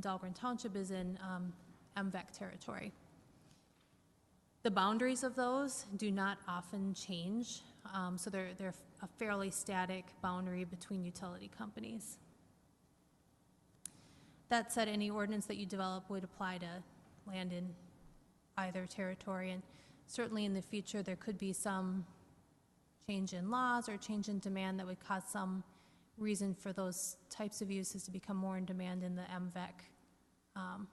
Dahlgren Township is in MVEC territory. The boundaries of those do not often change, so they're a fairly static boundary between utility companies. That said, any ordinance that you develop would apply to land in either territory, and certainly in the future there could be some change in laws or change in demand that would cause some reason for those types of uses to become more in demand in the MVEC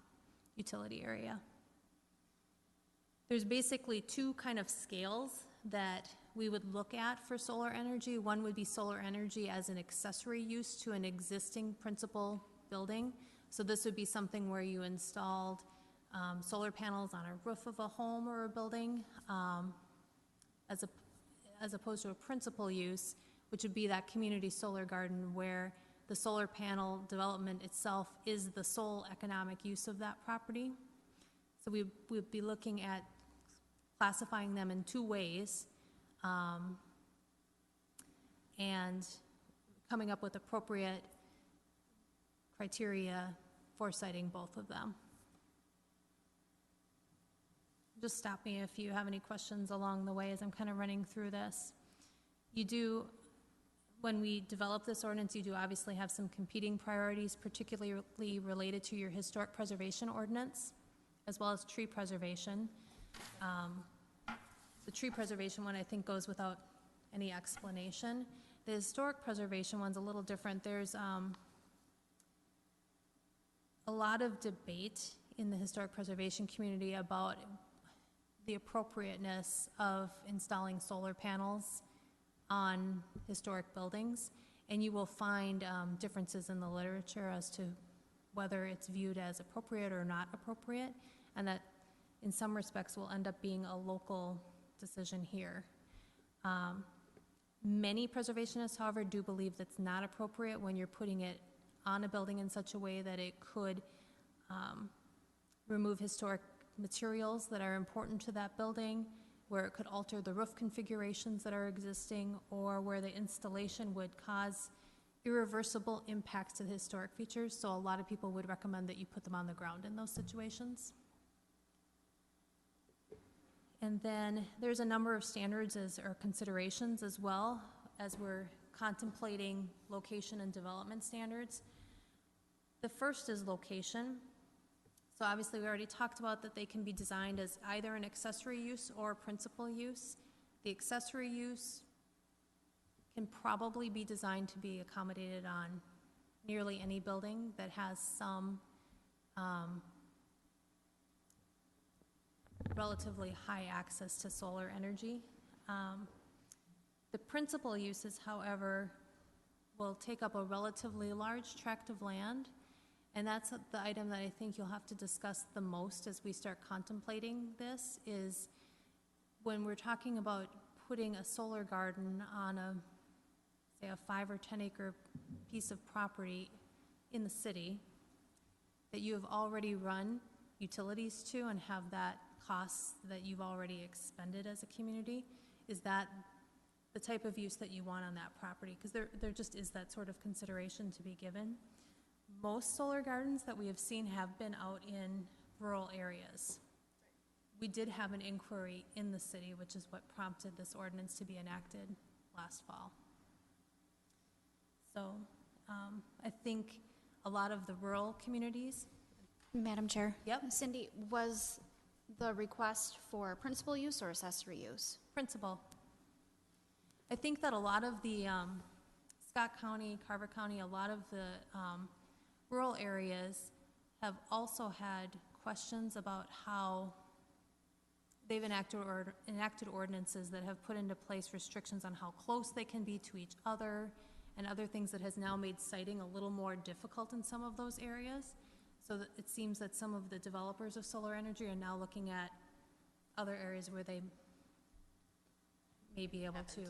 utility area. There's basically two kind of scales that we would look at for solar energy. One would be solar energy as an accessory use to an existing principal building. So this would be something where you installed solar panels on a roof of a home or a building, as opposed to a principal use, which would be that community solar garden where the solar panel development itself is the sole economic use of that property. So we would be looking at classifying them in two ways, and coming up with appropriate criteria for citing both of them. Just stop me if you have any questions along the way as I'm kind of running through this. You do, when we develop this ordinance, you do obviously have some competing priorities, particularly related to your historic preservation ordinance, as well as tree preservation. The tree preservation one, I think, goes without any explanation. The historic preservation one's a little different. There's a lot of debate in the historic preservation community about the appropriateness of installing solar panels on historic buildings, and you will find differences in the literature as to whether it's viewed as appropriate or not appropriate, and that in some respects will end up being a local decision here. Many preservationists, however, do believe that's not appropriate when you're putting it on a building in such a way that it could remove historic materials that are important to that building, where it could alter the roof configurations that are existing, or where the installation would cause irreversible impacts to the historic features. So a lot of people would recommend that you put them on the ground in those situations. And then there's a number of standards or considerations as well as we're contemplating location and development standards. The first is location. So obviously we already talked about that they can be designed as either an accessory use or principal use. The accessory use can probably be designed to be accommodated on nearly any building that has some relatively high access to solar energy. The principal uses, however, will take up a relatively large tract of land, and that's the item that I think you'll have to discuss the most as we start contemplating this, is when we're talking about putting a solar garden on a, say, a 5 or 10 acre piece of property in the city, that you have already run utilities to and have that cost that you've already expended as a community? Is that the type of use that you want on that property? Because there just is that sort of consideration to be given. Most solar gardens that we have seen have been out in rural areas. We did have an inquiry in the city, which is what prompted this ordinance to be enacted last fall. So I think a lot of the rural communities. Madam Chair? Yep. Cindy, was the request for principal use or accessory use? Principal. I think that a lot of the Scott County, Carver County, a lot of the rural areas have also had questions about how they've enacted ordinances that have put into place restrictions on how close they can be to each other and other things that has now made siting a little more difficult in some of those areas. So that it seems that some of the developers of solar energy are now looking at other areas where they may be able to.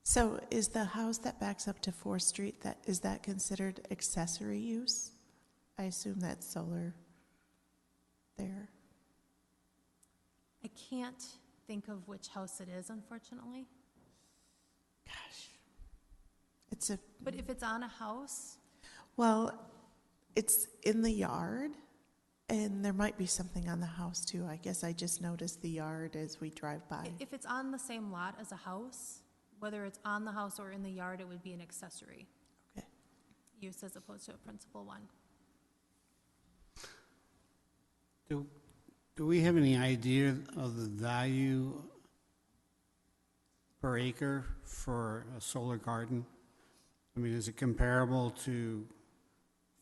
So is the house that backs up to 4th Street, is that considered accessory use? I assume that's solar there. I can't think of which house it is, unfortunately. Gosh. But if it's on a house, Well, it's in the yard, and there might be something on the house too. I guess I just noticed the yard as we drive by. if it's on the same lot as a house, whether it's on the house or in the yard, it would be an accessory Okay. use as opposed to a principal one. Do we have any idea of the value per acre for a solar garden? I mean, is it comparable to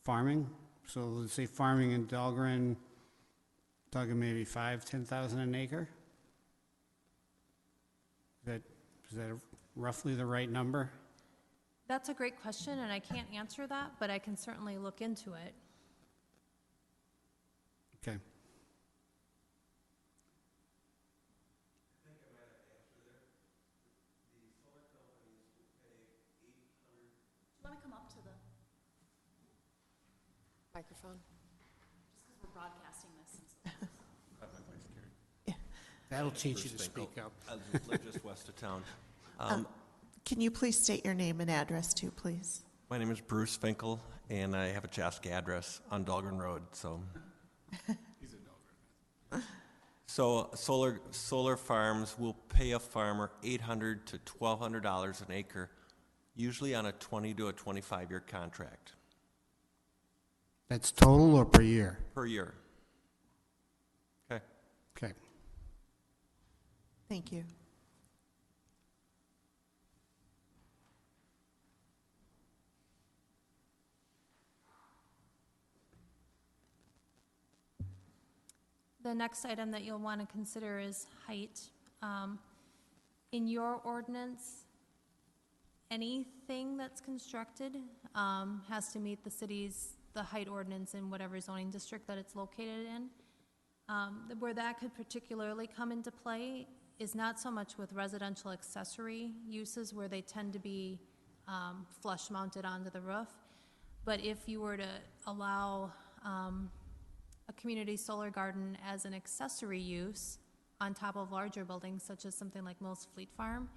farming? So let's say farming in Dahlgren, talking maybe 5,000-10,000 an acre? Is that roughly the right number? That's a great question, and I can't answer that, but I can certainly look into it. Okay. Want to come up to the Microphone. just because we're broadcasting this. That'll teach you to speak up. I live just west of town. Can you please state your name and address too, please? My name is Bruce Finkel, and I have a Chaska address on Dahlgren Road, so. He's in Dahlgren. So solar farms will pay a farmer $800 to $1,200 an acre, usually on a 20 to a 25-year contract That's total or per year? per year. Okay. Okay. Thank you. The next item that you'll want to consider is height. In your ordinance, anything that's constructed has to meet the height ordinance in whatever zoning district that it's located in. Where that could particularly come into play is not so much with residential accessory uses where they tend to be flush mounted onto the roof, but if you were to allow a community solar garden as an accessory use on top of larger buildings, such as something like Mills Fleet Farm,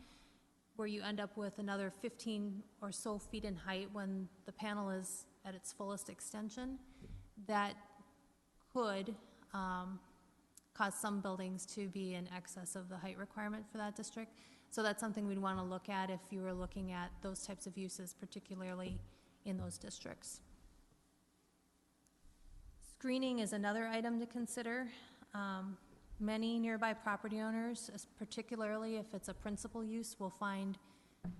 where you end up with another 15 or so feet in height when the panel is at its fullest extension, that could cause some buildings to be in excess of the height requirement for that district. So that's something we'd want to look at if you were looking at those types of uses, particularly in those districts. Screening is another item to consider. Many nearby property owners, particularly if it's a principal use, will find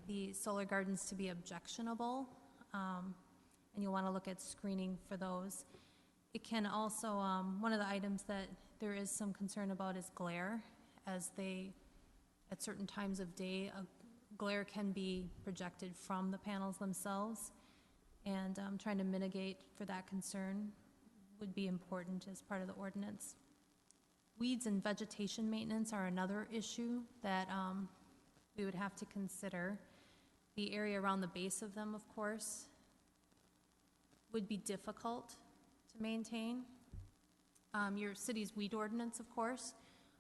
the solar gardens to be objectionable, and you'll want to look at screening for those. It can also, one of the items that there is some concern about is glare, as at certain times of day, glare can be projected from the panels themselves, and trying to mitigate for that concern would be important as part of the ordinance. Weeds and vegetation maintenance are another issue that we would have to consider. The area around the base of them, of course, would be difficult to maintain. Your city's weed ordinance, of course,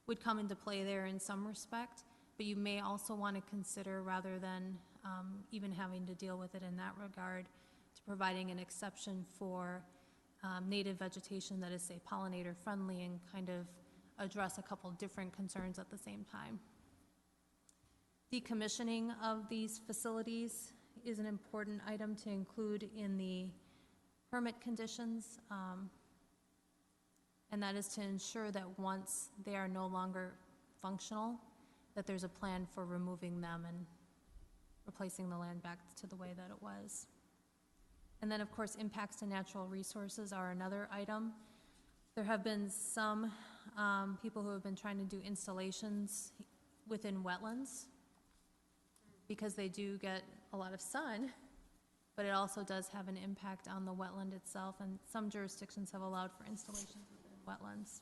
would come into play there in some respect, but you may also want to consider, rather than even having to deal with it in that regard, to providing an exception for native vegetation that is, say, pollinator friendly, and kind of address a couple different concerns at the same time. Decommissioning of these facilities is an important item to include in the permit conditions, and that is to ensure that once they are no longer functional, that there's a plan for removing them and replacing the land back to the way that it was. And then, of course, impacts to natural resources are another item. There have been some people who have been trying to do installations within wetlands because they do get a lot of sun, but it also does have an impact on the wetland itself, and some jurisdictions have allowed for installations within wetlands.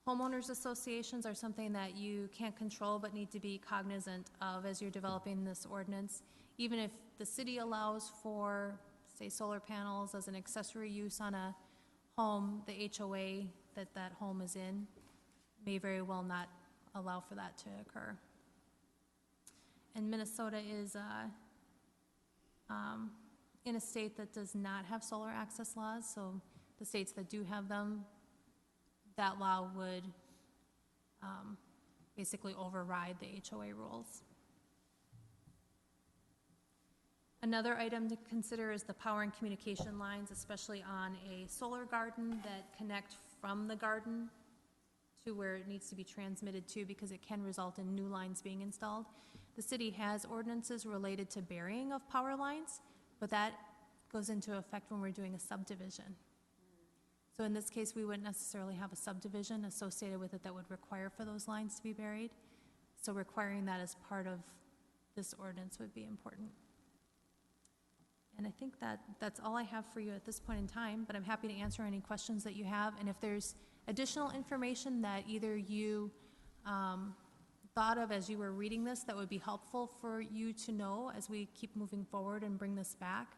Homeowners associations are something that you can't control but need to be cognizant of as you're developing this ordinance. Even if the city allows for, say, solar panels as an accessory use on a home, the HOA that that home is in may very well not allow for that to occur. And Minnesota is in a state that does not have solar access laws, so the states that do have them, that law would basically override the HOA rules. Another item to consider is the power and communication lines, especially on a solar garden that connect from the garden to where it needs to be transmitted to, because it can result in new lines being installed. The city has ordinances related to burying of power lines, but that goes into effect when we're doing a subdivision. So in this case, we wouldn't necessarily have a subdivision associated with it that would require for those lines to be buried. So requiring that as part of this ordinance would be important. And I think that's all I have for you at this point in time, but I'm happy to answer any questions that you have. And if there's additional information that either you thought of as you were reading this that would be helpful for you to know as we keep moving forward and bring this back,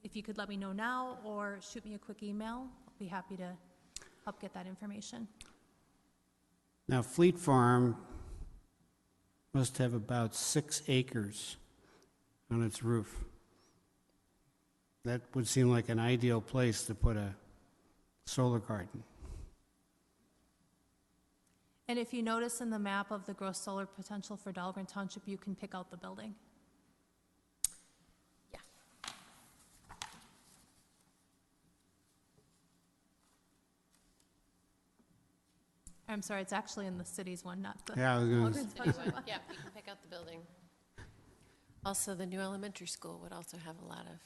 if you could let me know now or shoot me a quick email, I'll be happy to help get that information. Now, Fleet Farm must have about 6 acres on its roof. That would seem like an ideal place to put a solar garden. And if you notice in the map of the gross solar potential for Dahlgren Township, you can pick out the building. Yeah. I'm sorry, it's actually in the city's one, not the. Yeah, I was gonna Dahlgren's one. Yeah, you can pick out the building. Also, the new elementary school would also have a lot of.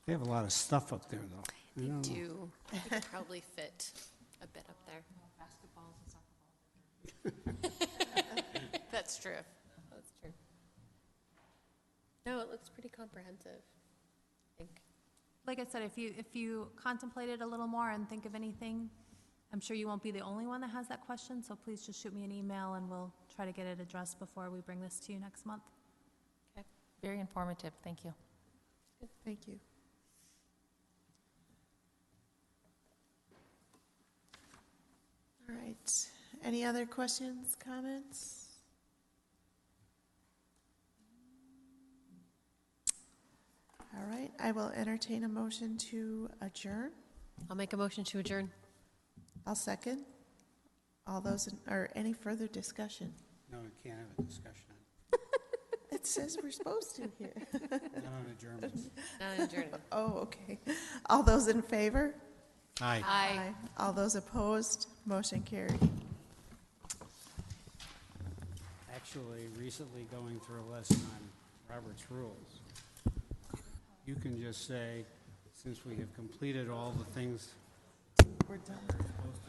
They have a lot of stuff up there, though. They do. They could probably fit a bit up there. That's true. That's true. No, it looks pretty comprehensive, I think. Like I said, if you contemplate it a little more and think of anything, I'm sure you won't be the only one that has that question, so please just shoot me an email and we'll try to get it addressed before we bring this to you next month. Okay. Very informative, thank you. Thank you. All right. Any other questions, comments? All right, I will entertain a motion to adjourn. I'll make a motion to adjourn. I'll second. All those, or any further discussion? No, we can't have a discussion It says we're supposed to here. on adjournment. Not adjourning. Oh, okay. All those in favor? Aye. Aye. All those opposed? Motion carried. Actually, recently going through a lesson on Robert's Rules, you can just say, since we have completed all the things We're done. we're supposed